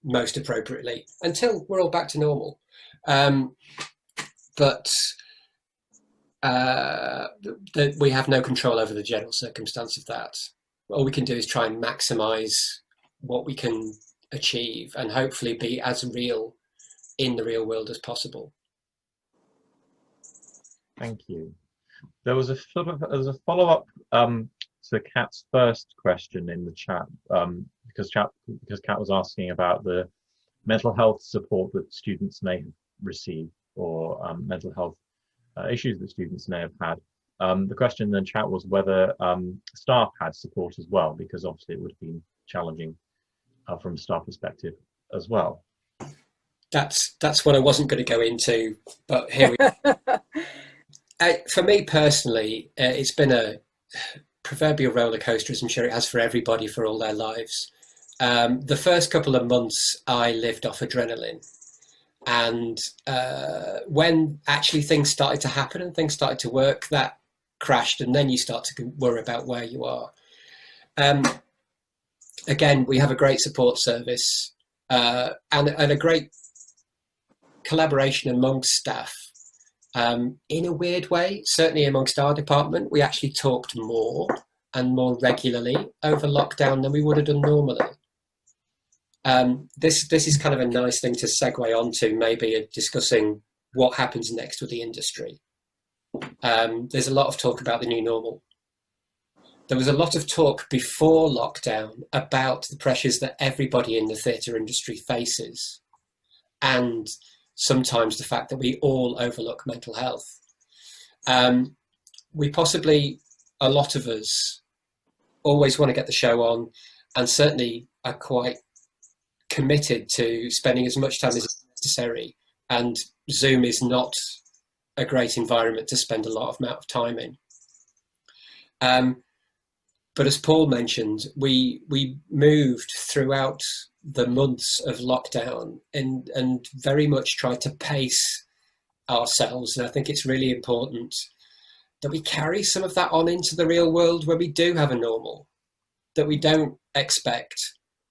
most appropriately until we're all back to normal. But we have no control over the general circumstance of that. All we can do is try and maximise what we can achieve, and hopefully be as real in the real world as possible. Thank you. There was a follow-up to Kat's first question in the chat, because Kat was asking about the mental health support that students may have received, or mental health issues that students may have had. The question in the chat was whether staff had support as well, because obviously it would have been challenging from a staff perspective as well. That's what I wasn't going to go into, but here we are. For me personally, it's been a proverbial roller coaster, as I'm sure it has for everybody for all their lives. The first couple of months I lived off adrenaline, and when actually things started to happen and things started to work, that crashed, and then you start to worry about where you are. Again, we have a great support service and a great collaboration amongst staff. In a weird way, certainly amongst our department, we actually talked more and more regularly over lockdown than we would have done normally. This is kind of a nice thing to segue onto, maybe discussing what happens next with the industry. There's a lot of talk about the new normal. There was a lot of talk before lockdown about the pressures that everybody in the theatre industry faces, and sometimes the fact that we all overlook mental health. We possibly, a lot of us, always want to get the show on, and certainly are quite committed to spending as much time as necessary, and Zoom is not a great environment to spend a lot of amount of time in. But as Paul mentioned, we moved throughout the months of lockdown and very much tried to pace ourselves. And I think it's really important that we carry some of that on into the real world where we do have a normal, that we don't expect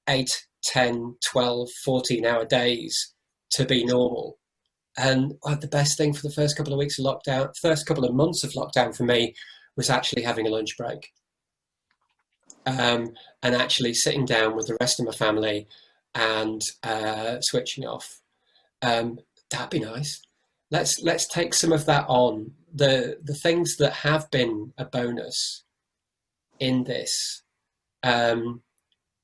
8, 10, 12, 14-hour days to be normal. And the best thing for the first couple of weeks of lockdown, first couple of months of lockdown for me, was actually having a lunch break. And actually sitting down with the rest of my family and switching off. That'd be nice. Let's take some of that on. The things that have been a bonus in this,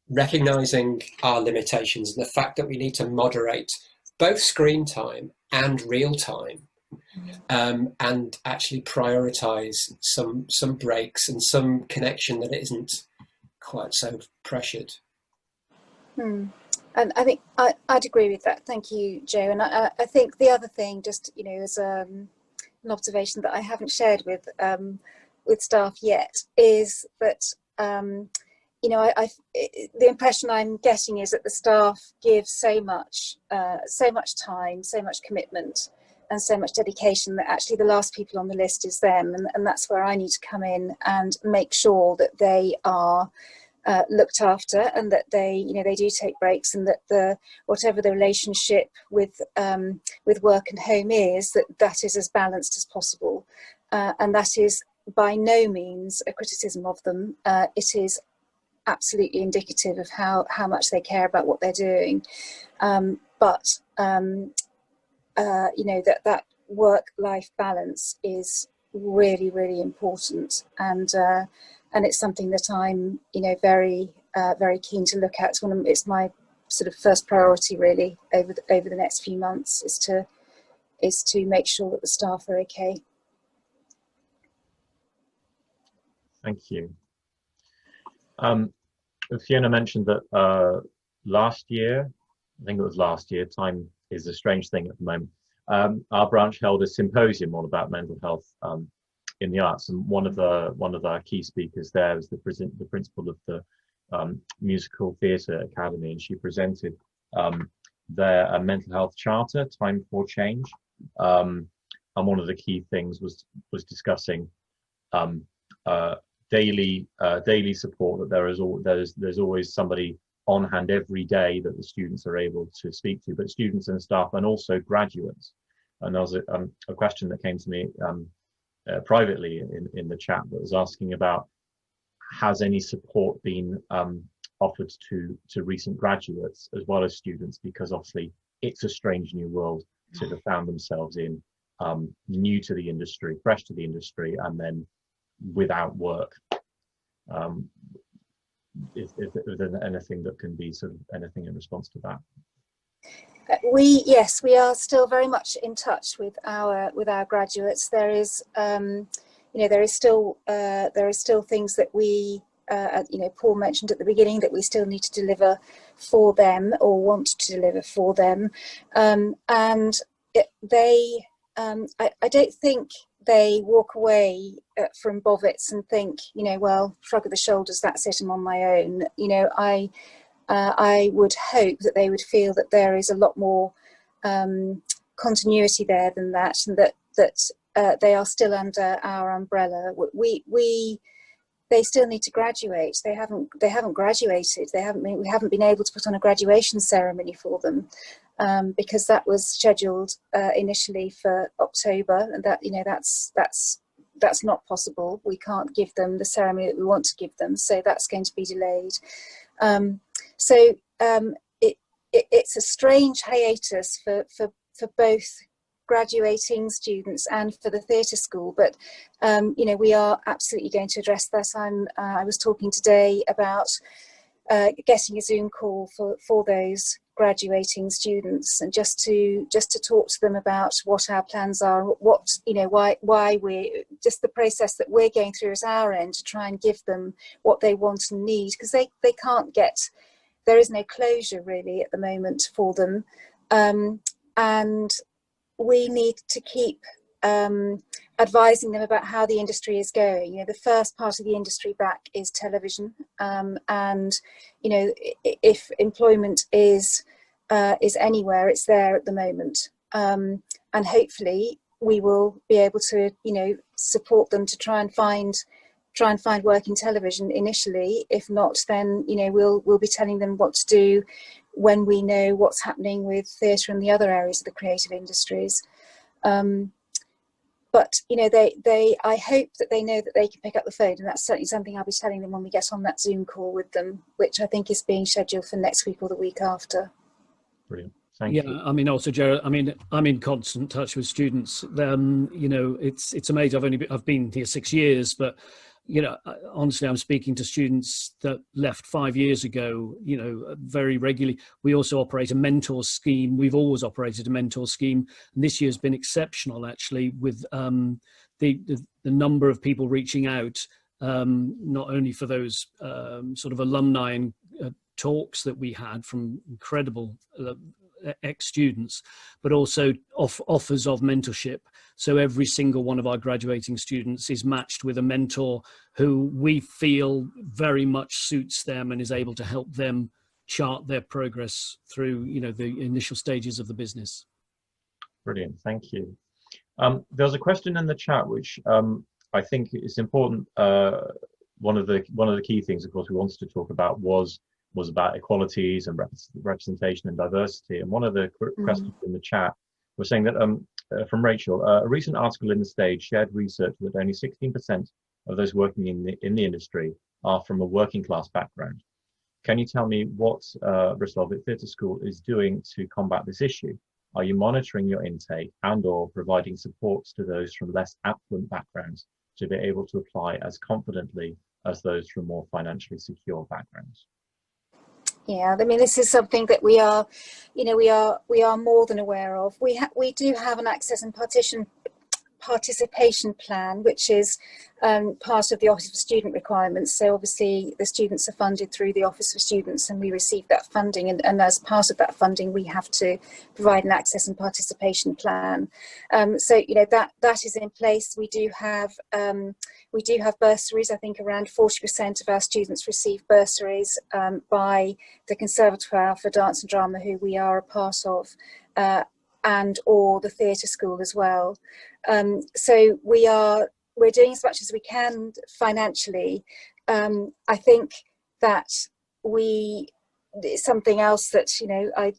recognizing our limitations and the fact that we need to moderate both screen time and real time, and actually prioritize some breaks and some connection that isn't quite so pressured. And I think I'd agree with that. Thank you, Joe. And I think the other thing, just as an observation that I haven't shared with staff yet, is that the impression I'm getting is that the staff give so much time, so much commitment, and so much dedication that actually the last people on the list is them, and that's where I need to come in and make sure that they are looked after, and that they do take breaks, and that whatever the relationship with work and home is, that is as balanced as possible, and that is by no means a criticism of them. It is absolutely indicative of how much they care about what they're doing, but that work-life balance is really, really important, and it's something that I'm very very keen to look at. It's my sort of first priority really over the next few months, is to make sure that the staff are okay. Thank you. Fiona mentioned that last year, time is a strange thing at the moment, our branch held a symposium all about mental health in the arts, and one of our key speakers there was the principal of the Musical Theatre Academy, and she presented their mental health charter, Time for Change, and one of the key things was discussing daily support, that there's always somebody on hand every day that the students are able to speak to, but students and staff, and also graduates. And there was a question that came to me privately in the chat that was asking about, has any support been offered to recent graduates as well as students, because obviously it's a strange new world to have found themselves in, new to the industry, fresh to the industry, and then without work. Is there anything that can be anything in response to that? Yes, we are still very much in touch with our graduates. There is, there is still things that we, Paul mentioned at the beginning, that we still need to deliver for them, or want to deliver for them, and I don't think they walk away from Bovitz and think, well, shrug of the shoulders, that's it, I'm on my own. I would hope that they would feel that there is a lot more continuity there than that, and that they are still under our umbrella. They still need to graduate. They haven't graduated. We haven't been able to put on a graduation ceremony for them, because that was scheduled initially for October, and that's not possible. We can't give them the ceremony that we want to give them, so that's going to be delayed. It's a strange hiatus for both graduating students and for the theatre school, but we are absolutely going to address that. I was talking today about getting a Zoom call for those graduating students, and just to talk to them about what our plans are, why we're just the process that we're going through at our end to try and give them what they want and need, because they can't get, there is no closure really at the moment for them, and we need to keep advising them about how the industry is going. The first part of the industry back is television, and if employment is anywhere, it's there at the moment, and hopefully we will be able to support them to try and find work in television initially. If not, then we'll be telling them what to do when we know what's happening with theatre and the other areas of the creative industries. But I hope that they know that they can pick up the phone, and that's certainly something I'll be telling them when we get on that Zoom call with them, which I think is being scheduled for next week or the week after. Brilliant. Thank you. Yeah, I mean, also, Jared, I mean, I'm in constant touch with students. It's amazing. I've been here 6 years, but honestly, I'm speaking to students that left 5 years ago, very regularly. We also operate a mentor scheme. We've always operated a mentor scheme, and this year's been exceptional, actually, with the number of people reaching out, not only for those sort of alumni and talks that we had from incredible ex-students, but also offers of mentorship. So every single one of our graduating students is matched with a mentor who we feel very much suits them and is able to help them chart their progress through the initial stages of the business. Brilliant, thank you. There's a question in the chat which I think is important. One of the key things, of course, we wanted to talk about was about equalities and representation and diversity. And one of the questions in the chat was saying that, from Rachel, a recent article in The Stage shared research that only 16% of those working in the industry are from a working class background. Can you tell me what Bristol Theatre School is doing to combat this issue? Are you monitoring your intake and/or providing supports to those from less affluent backgrounds to be able to apply as confidently as those from more financially secure backgrounds? Yeah, I mean, this is something that we are more than aware of. We do have an access and participation plan, which is part of the Office for Student Requirements. So obviously the students are funded through the Office for Students, and we receive that funding, and as part of that funding we have to provide an access and participation plan. So that is in place. We do have bursaries. I think around 40% of our students receive bursaries by the Conservatoire for Dance and Drama, who we are a part of, and or the theatre school as well. So we're doing as much as we can financially. I think that something else that I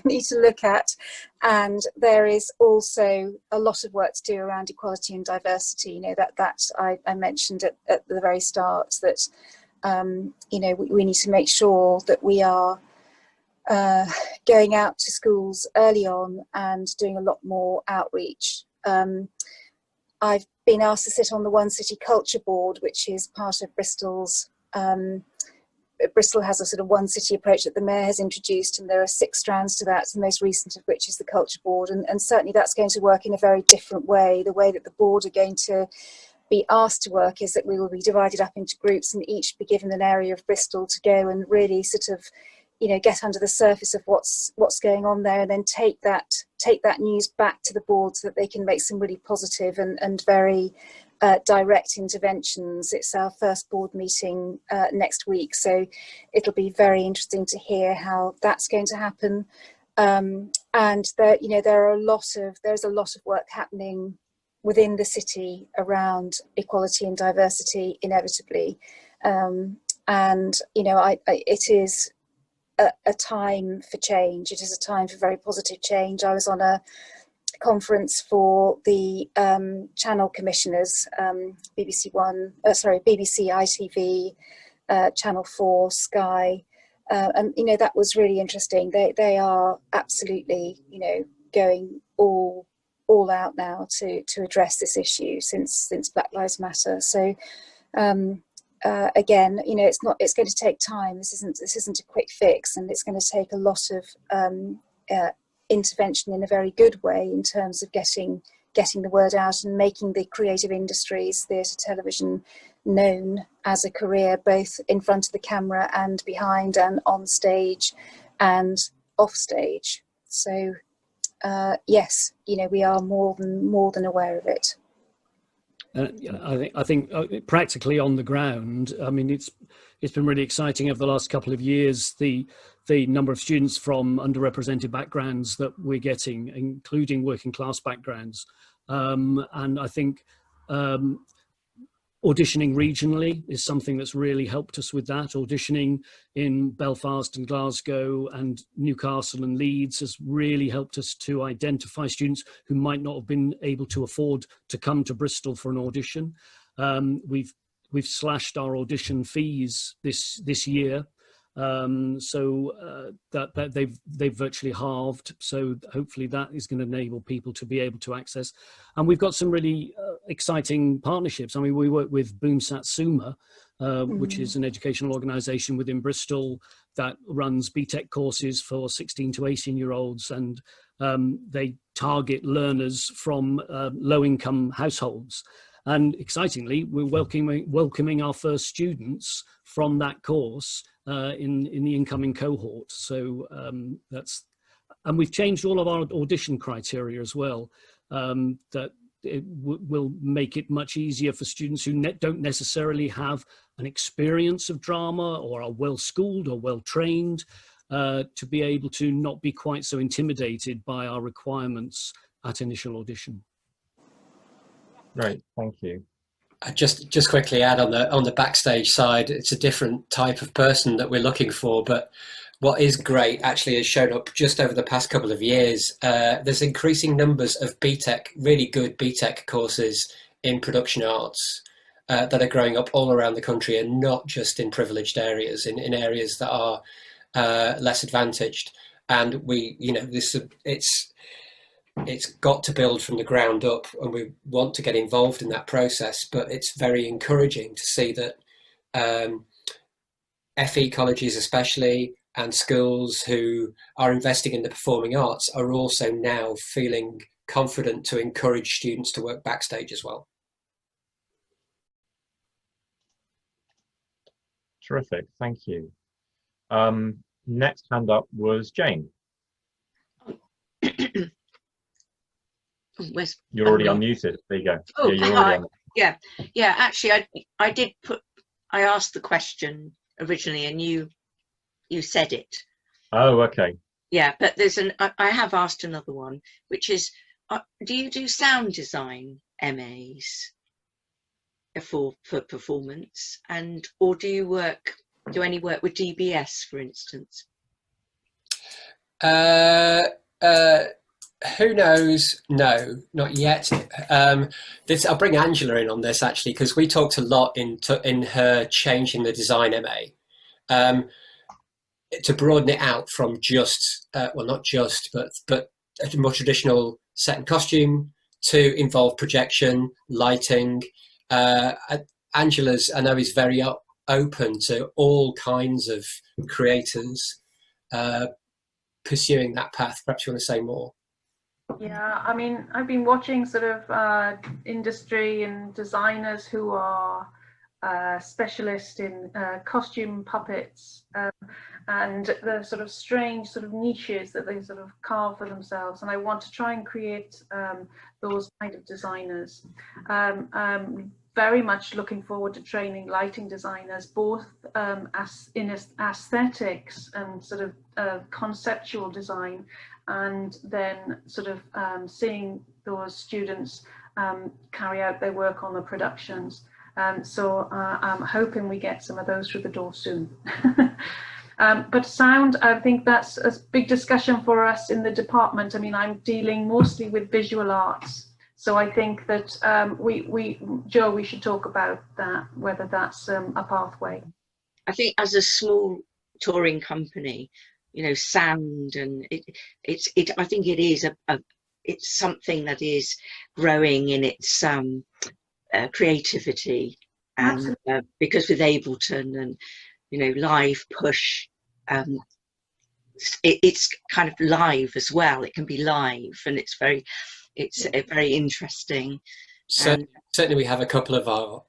need to look at, and there is also a lot of work to do around equality and diversity. That I mentioned at the very start, that we need to make sure that we are going out to schools early on and doing a lot more outreach. I've been asked to sit on the One City Culture Board, which is part of Bristol's Bristol has a sort of one city approach that the Mayor has introduced, and there are 6 strands to that, the most recent of which is the Culture Board, and certainly that's going to work in a very different way. The way that the board are going to be asked to work is that we will be divided up into groups and each be given an area of Bristol to go and really sort of, you know, get under the surface of what's going on there, and then take that news back to the board so that they can make some really positive and very direct interventions. It's our first board meeting next week, so it'll be very interesting to hear how that's going to happen. And there, you know, there's a lot of work happening within the city around equality and diversity, inevitably, and you know, it is a time for change. It is a time for very positive change. I was on a conference for the channel commissioners, BBC ITV, Channel 4, Sky, and you know, that was really interesting. They are absolutely, you know, going all out now to address this issue since Black Lives Matter. So again, you know, it's going to take time. This isn't a quick fix, and it's going to take a lot of intervention in a very good way in terms of getting the word out and making the creative industries, theatre, television, known as a career, both in front of the camera and behind and on stage and off stage. So yes, you know, we are more than aware of it. I think practically on the ground, I mean, it's been really exciting over the last couple of years, the number of students from underrepresented backgrounds that we're getting, including working class backgrounds. And I think auditioning regionally is something that's really helped us with that. Auditioning in Belfast and Glasgow and Newcastle and Leeds has really helped us to identify students who might not have been able to afford to come to Bristol for an audition. We've slashed our audition fees this year, so that they've virtually halved. So hopefully that is going to enable people to be able to access. And we've got some really exciting partnerships. I mean, we work with Boom Satsuma, which is an educational organisation within Bristol that runs BTEC courses for 16 to 18-year-olds, and they target learners from low-income households. And excitingly, we're welcoming our first students from that course in the incoming cohort. So and we've changed all of our audition criteria as well. That it will make it much easier for students who don't necessarily have an experience of drama or are well schooled or well trained to be able to not be quite so intimidated by our requirements at initial audition. Great, thank you. Just quickly add on the backstage side, it's a different type of person that we're looking for, but what is great actually has shown up just over the past couple of years. There's increasing numbers of BTEC, really good BTEC courses in production arts that are growing up all around the country, and not just in privileged areas, in areas that are less advantaged. And we, you know, it's got to build from the ground up, and we want to get involved in that process. But it's very encouraging to see that FE colleges especially, and schools who are investing in the performing arts, are also now feeling confident to encourage students to work backstage as well. Terrific, thank you. Next hand up was Jane. You're already unmuted. There you go. Oh, yeah, you're already on. Yeah. Actually, I asked the question originally, and you said it. Oh, okay. Yeah, but I have asked another one, which is, do you do sound design MAs for performance, or do you do any work with DBS, for instance? Who knows? No, not yet. I'll bring Angela in on this actually, because we talked a lot in her changing the design MA to broaden it out from just well, not just, but a more traditional set and costume to involve projection, lighting. Angela's, I know, is very up open to all kinds of creators pursuing that path. Perhaps you want to say more? Yeah, I mean, I've been watching sort of industry and designers who are specialist in costume puppets and the sort of strange sort of niches that they sort of carve for themselves. And I want to try and create those kind of designers. Very much looking forward to training lighting designers, both in aesthetics and sort of conceptual design, and then sort of seeing those students carry out their work on the productions. So I'm hoping we get some of those through the door soon. But sound, I think that's a big discussion for us in the department. I mean, I'm dealing mostly with visual arts. So I think that Joe, we should talk about that, whether that's a pathway. I think as a small touring company, you know, sound, and I think it is it's something that is growing in its creativity, and because with Ableton and, you know, live push, it's kind of live as well. It can be live, and it's very interesting. So certainly we have a couple of our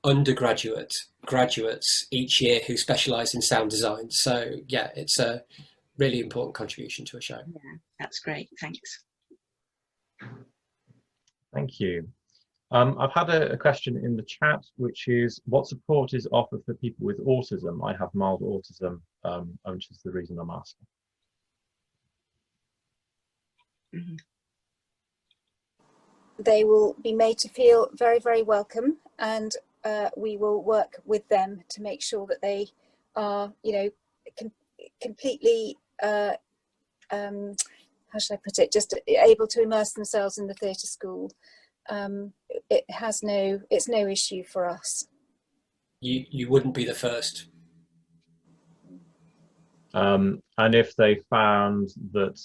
graduates each year who specialise in sound design. So yeah, it's a really important contribution to a show. Yeah, that's great. Thanks. Thank you. I've had a question in the chat, which is, what support is offered for people with autism? I have mild autism, which is the reason I'm asking. Mm-hmm. They will be made to feel very, very welcome, and we will work with them to make sure that they are, you know, completely, how should I put it, just able to immerse themselves in the theatre school. It's no issue for us. You wouldn't be the first. And if they found that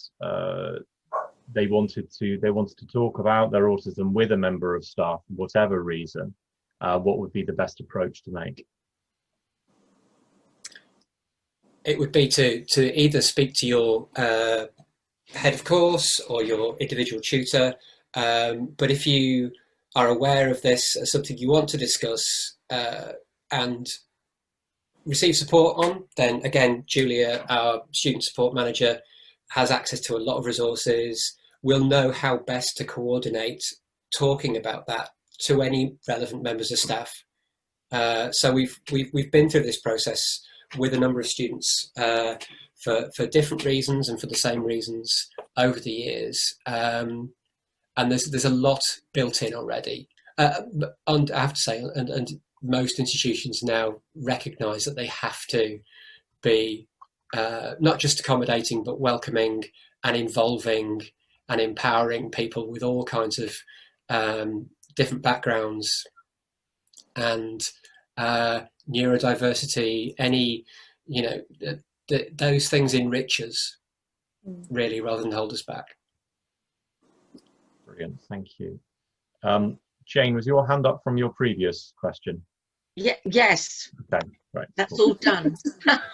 they wanted to talk about their autism with a member of staff for whatever reason, what would be the best approach to make? It would be to either speak to your head of course or your individual tutor, but if you are aware of this as something you want to discuss and receive support on, then again, Julia, our student support manager, has access to a lot of resources. We'll know how best to coordinate talking about that to any relevant members of staff. So we've been through this process with a number of students for different reasons and for the same reasons over the years. And there's a lot built in already. And I have to say, and most institutions now recognise that they have to be not just accommodating, but welcoming and involving and empowering people with all kinds of different backgrounds and neurodiversity. Any, you know, those things enrich us really, rather than hold us back. Brilliant, thank you. Jane, was your hand up from your previous question? Yeah, yes. Okay, right. That's cool. all done.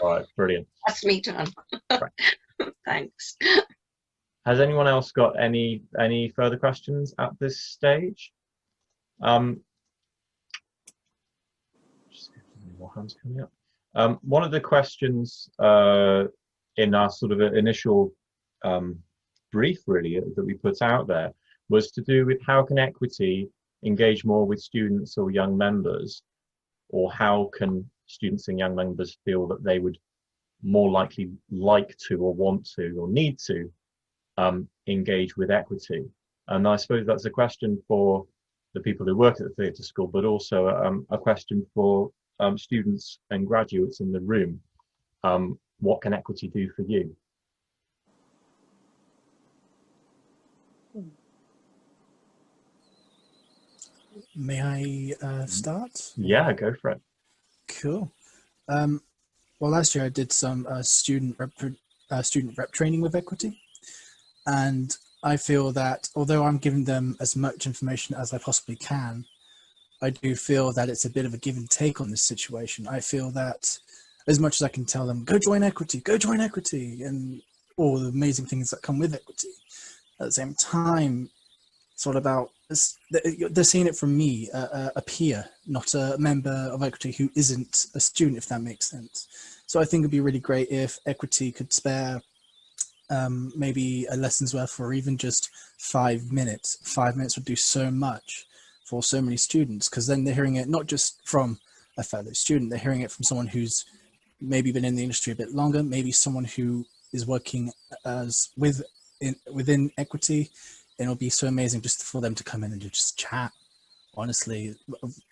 All right, brilliant. That's me done. Right. Thanks. Has anyone else got any further questions at this stage? Just any more hands coming up. One of the questions in our sort of initial brief, really, that we put out there was to do with how can equity engage more with students or young members, or how can students and young members feel that they would more likely like to or want to or need to engage with equity. And I suppose that's a question for the people who work at the theatre school, but also a question for students and graduates in the room. What can equity do for you? May I start? Yeah, go for it. Cool. Well, last year I did some student rep training with equity, and I feel that although I'm giving them as much information as I possibly can, I do feel that it's a bit of a give and take on this situation. I feel that as much as I can tell them, go join equity, and all the amazing things that come with equity, at the same time, it's all about, they're seeing it from me, a peer, not a member of equity who isn't a student, if that makes sense. So I think it'd be really great if equity could spare maybe a lesson's worth, or even just 5 minutes. 5 minutes would do so much for so many students, because then they're hearing it not just from a fellow student, they're hearing it from someone who's maybe been in the industry a bit longer, maybe someone who is working within equity. It'll be so amazing just for them to come in and just chat. Honestly,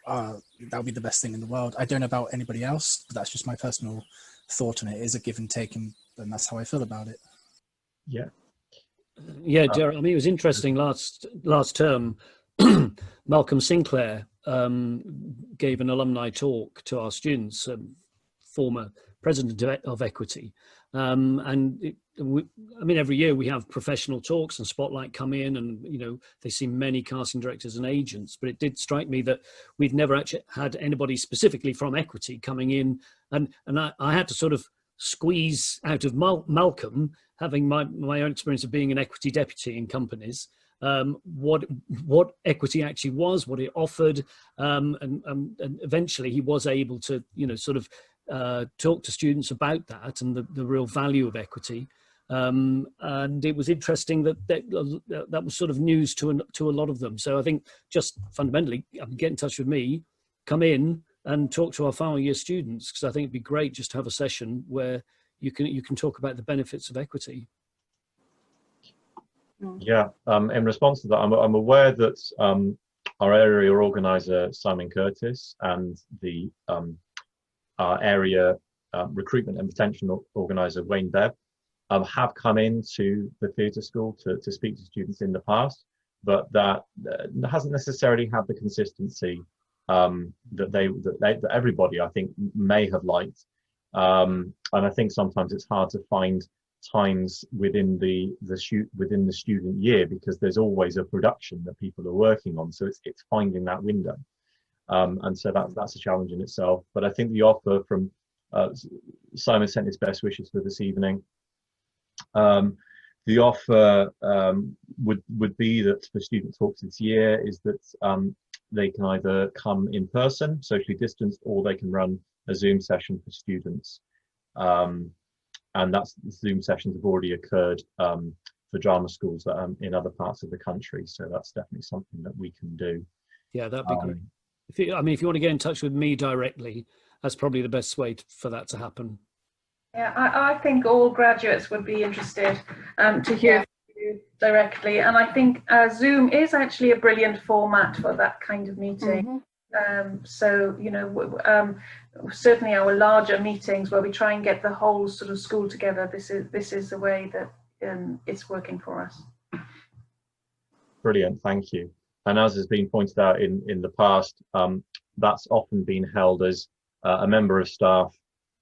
that would be the best thing in the world. I don't know about anybody else, but that's just my personal thought on it. It is a give and take, and that's how I feel about it. Yeah. Yeah, Gerard, I mean, it was interesting last term. Malcolm Sinclair gave an alumni talk to our students, former president of Equity. I mean, every year we have professional talks and Spotlight come in, and, you know, they see many casting directors and agents, but it did strike me that we'd never actually had anybody specifically from Equity coming in. And I had to sort of squeeze out of Malcolm, having my own experience of being an equity deputy in companies, what equity actually was, what it offered, and eventually he was able to, you know, sort of talk to students about that and the real value of equity. And it was interesting that was sort of news to a lot of them. So I think just fundamentally, get in touch with me, come in and talk to our final year students, because I think it'd be great just to have a session where you can talk about the benefits of equity. Yeah, in response to that, I'm aware that our area organizer Simon Curtis and the our area recruitment and retention organizer Wayne Bev have come into the theatre school to speak to students in the past, but that hasn't necessarily had the consistency that everybody, I think, may have liked. And I think sometimes it's hard to find times within the student year, because there's always a production that people are working on, so it's finding that window, and so that's a challenge in itself. But I think the offer from Simon sent his best wishes for this evening. The offer would be that for student talks this year is that they can either come in person, socially distanced, or they can run a Zoom session for students. And that's Zoom sessions have already occurred for drama schools in other parts of the country. So that's definitely something that we can do. Yeah, that'd be great. If you want to get in touch with me directly, that's probably the best way for that to happen. Yeah, I think all graduates would be interested to hear from you directly. And I think Zoom is actually a brilliant format for that kind of meeting. So, you know, certainly our larger meetings where we try and get the whole sort of school together, this is the way that it's working for us. Brilliant, thank you. And as has been pointed out in the past, that's often been held as a member of staff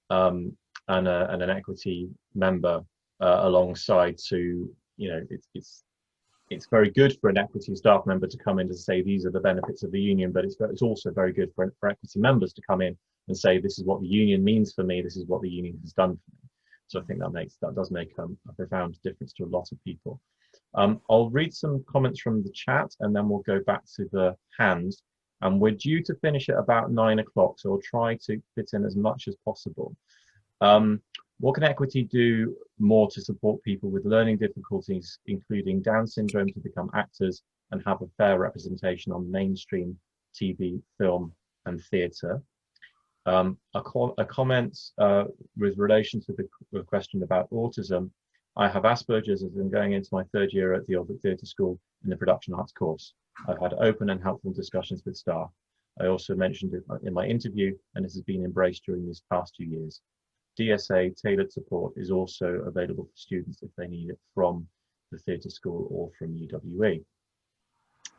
and an equity member alongside. To, you know, it's very good for an equity staff member to come in to say these are the benefits of the union, but it's also very good for equity members to come in and say this is what the union means for me, this is what the union has done for me. So I think that does make a profound difference to a lot of people. I'll read some comments from the chat and then we'll go back to the hands. And we're due to finish at about 9 o'clock, so I'll try to fit in as much as possible. What can equity do more to support people with learning difficulties, including Down syndrome, to become actors and have a fair representation on mainstream TV, film and theatre? A comment with relation to the question about autism. I have Asperger's and I'm going into my 3rd year at the Old Theatre School in the production arts course. I've had open and helpful discussions with staff. I also mentioned it in my interview, and this has been embraced during these past 2 years. DSA tailored support is also available for students if they need it from the theatre school or from UWE.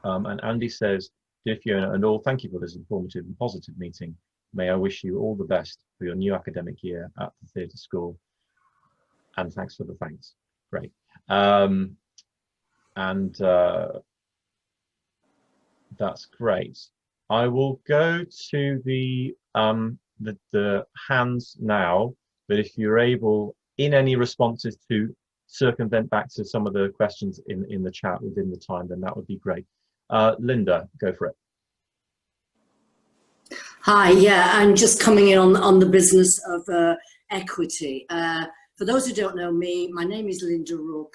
And Andy says, dear Fiona and all, thank you for this informative and positive meeting. May I wish you all the best for your new academic year at the theatre school. And thanks for the thanks. Great. That's great. I will go to the hands now, but if you're able, in any responses, to circumvent back to some of the questions in the chat within the time, then that would be great. Linda, go for it. Hi, yeah, I'm just coming in on the business of equity. For those who don't know me, my name is Linda Rook.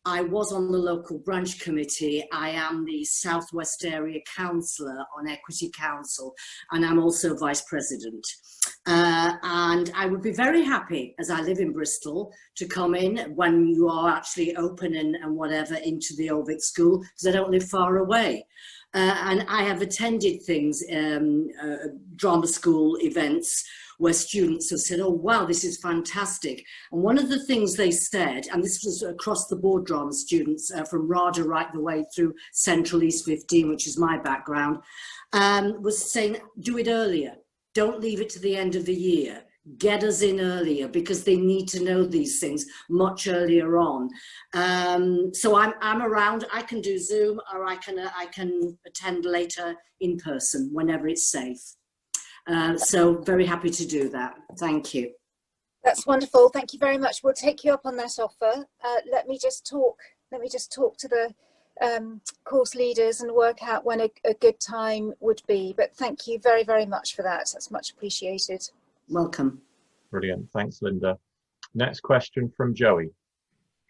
I was on the local branch committee. I am the Southwest Area Councillor on Equity Council, and I'm also Vice President. And I would be very happy, as I live in Bristol, to come in when you are actually open and whatever into the Old Vic School, because I don't live far away. And I have attended things, drama school events, where students have said, oh, wow, this is fantastic. And one of the things they said, and this was across the board drama students from RADA right the way through Central East 15, which is my background, was saying, do it earlier. Don't leave it to the end of the year. Get us in earlier, because they need to know these things much earlier on. So I'm around. I can do Zoom, or I can attend later in person whenever it's safe. So very happy to do that. Thank you. That's wonderful. Thank you very much. We'll take you up on that offer. Let me just talk to the course leaders and work out when a good time would be. But thank you very, very much for that. That's much appreciated. Welcome. Brilliant. Thanks, Linda. Next question from Joey.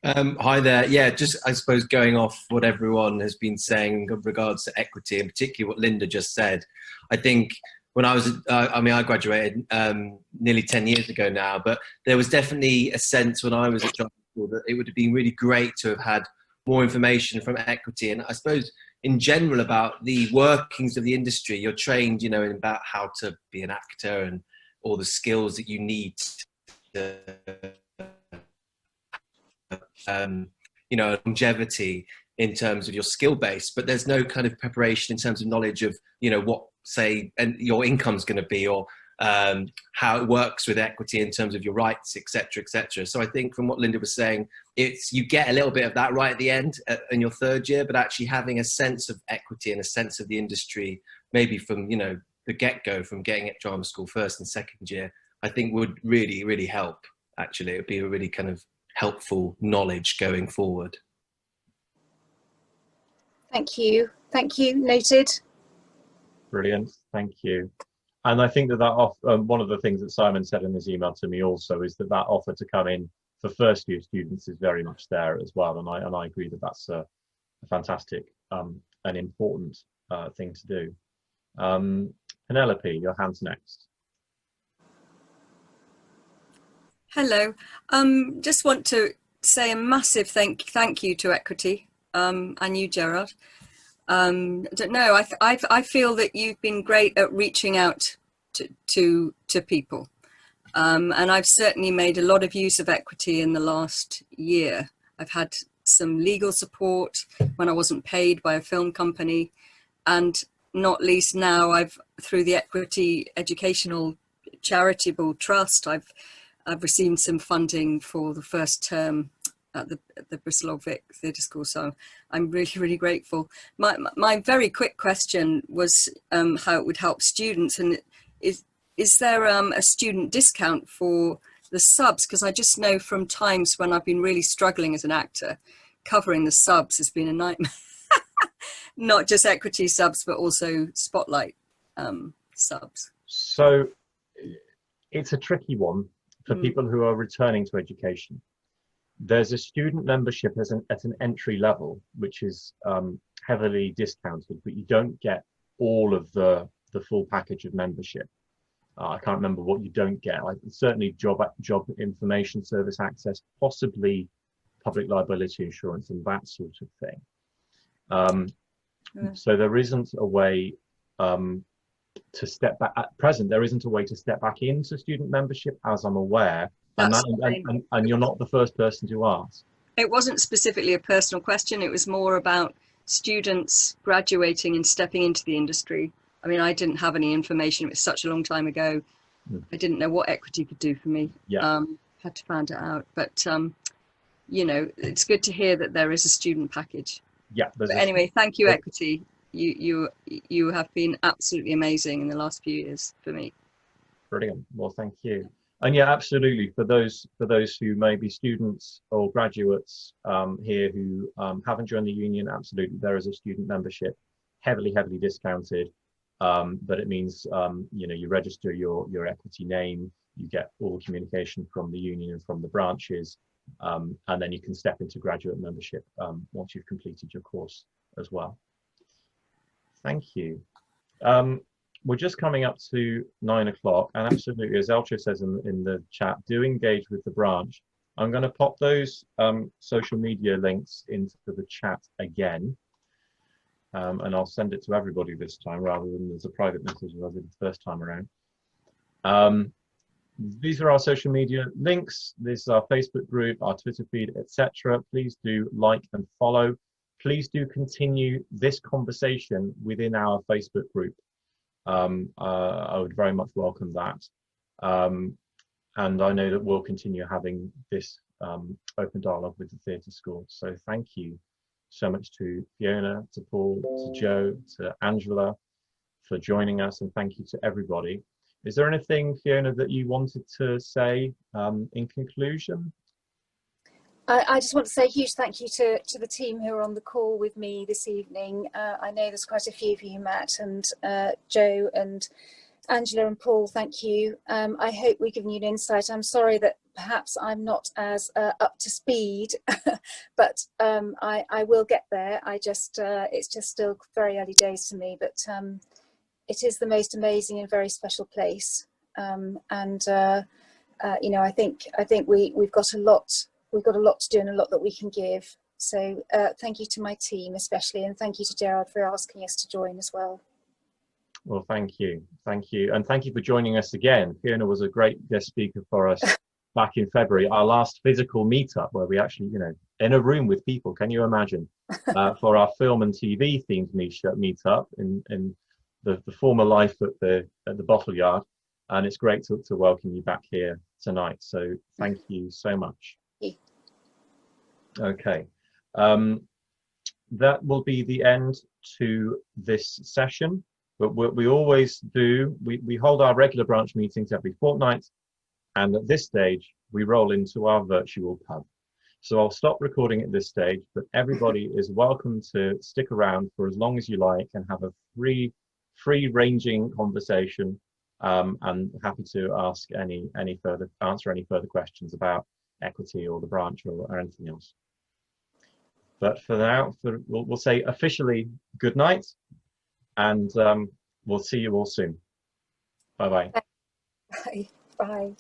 Hi there. Yeah, just I suppose going off what everyone has been saying in regards to equity, and particularly what Linda just said. I think when I was, I graduated nearly 10 years ago now, but there was definitely a sense when I was at drama school that it would have been really great to have had more information from equity. And I suppose in general about the workings of the industry. You're trained, you know, about how to be an actor and all the skills that you need to, you know, longevity in terms of your skill base, but there's no kind of preparation in terms of knowledge of, you know, what, say, and your income's going to be, or how it works with equity in terms of your rights, etc., etc. So I think from what Linda was saying, it's, you get a little bit of that right at the end in your third year, but actually having a sense of equity and a sense of the industry, maybe from, you know, the get-go, from getting at drama school first and second year, I think would really, really help. Actually, it would be a really kind of helpful knowledge going forward. Thank you. Thank you. Noted. Brilliant. Thank you. And I think that one of the things that Simon said in his email to me also is that offer to come in for first year students is very much there as well. And I agree that that's a fantastic and important thing to do. Penelope, your hand's next. Hello. Just want to say a massive thank you to Equity and you, Gerard. I don't know. I feel that you've been great at reaching out to people, and I've certainly made a lot of use of Equity in the last year. I've had some legal support when I wasn't paid by a film company, and not least now I've, through the Equity Educational Charitable Trust, I've received some funding for the first term at the Bristol Old Vic Theatre School, so I'm really, really grateful. My very quick question was how it would help students, and is there a student discount for the subs? Because I just know from times when I've been really struggling as an actor, covering the subs has been a nightmare. Not just Equity subs, but also Spotlight subs. So it's a tricky one for people who are returning to education. There's a student membership at an entry level, which is heavily discounted, but you don't get all of the full package of membership. I can't remember what you don't get. Certainly job information service access, possibly public liability insurance and that sort of thing. So there isn't a way to step back at present. There isn't a way to step back into student membership, as I'm aware. And you're not the first person to ask. It wasn't specifically a personal question. It was more about students graduating and stepping into the industry. I mean, I didn't have any information. It was such a long time ago. I didn't know what Equity could do for me. Had to find it out. But, you know, it's good to hear that there is a student package. Yeah. But anyway, thank you, Equity. you have been absolutely amazing in the last few years for me. Brilliant. Well, thank you. And yeah, absolutely. For those who may be students or graduates here who haven't joined the union, absolutely, there is a student membership, heavily discounted. But it means you know, you register your equity name, you get all the communication from the union and from the branches, and then you can step into graduate membership once you've completed your course as well. Thank you. We're just coming up to 9 o'clock, and absolutely, as Elcho says in the chat, do engage with the branch. I'm going to pop those social media links into the chat again, and I'll send it to everybody this time rather than as a private message as I did the first time around. These are our social media links. This is our Facebook group, our Twitter feed, etc. Please do like and follow. Please do continue this conversation within our Facebook group. I would very much welcome that. And I know that we'll continue having this open dialogue with the theatre school. So thank you so much to Fiona, to Paul, to Joe, to Angela for joining us, and thank you to everybody. Is there anything, Fiona, that you wanted to say in conclusion? I just want to say a huge thank you to the team who are on the call with me this evening. I know there's quite a few of you, Matt and Joe and Angela and Paul, thank you. I hope we've given you an insight. I'm sorry that perhaps I'm not as up to speed, but I will get there. It's just still very early days to me, but it is the most amazing and very special place. You know, I think we've got a lot to do and a lot that we can give. So thank you to my team especially, and thank you to Gerard for asking us to join as well. Well, thank you, and thank you for joining us again. Fiona was a great guest speaker for us back in February, our last physical meetup where we actually, you know, in a room with people. Can you imagine? For our film and TV themed meetup in the former life at the Bottle Yard, and it's great to welcome you back here tonight. So thank you so much. Okay, that will be the end to this session. But what we always do, we hold our regular branch meetings every fortnight, and at this stage we roll into our virtual pub. So I'll stop recording at this stage, but everybody is welcome to stick around for as long as you like and have a free-ranging conversation, and happy to answer any further questions about equity or the branch or anything else. But for now, we'll say officially good night, and we'll see you all soon. Bye-bye. Bye. Bye.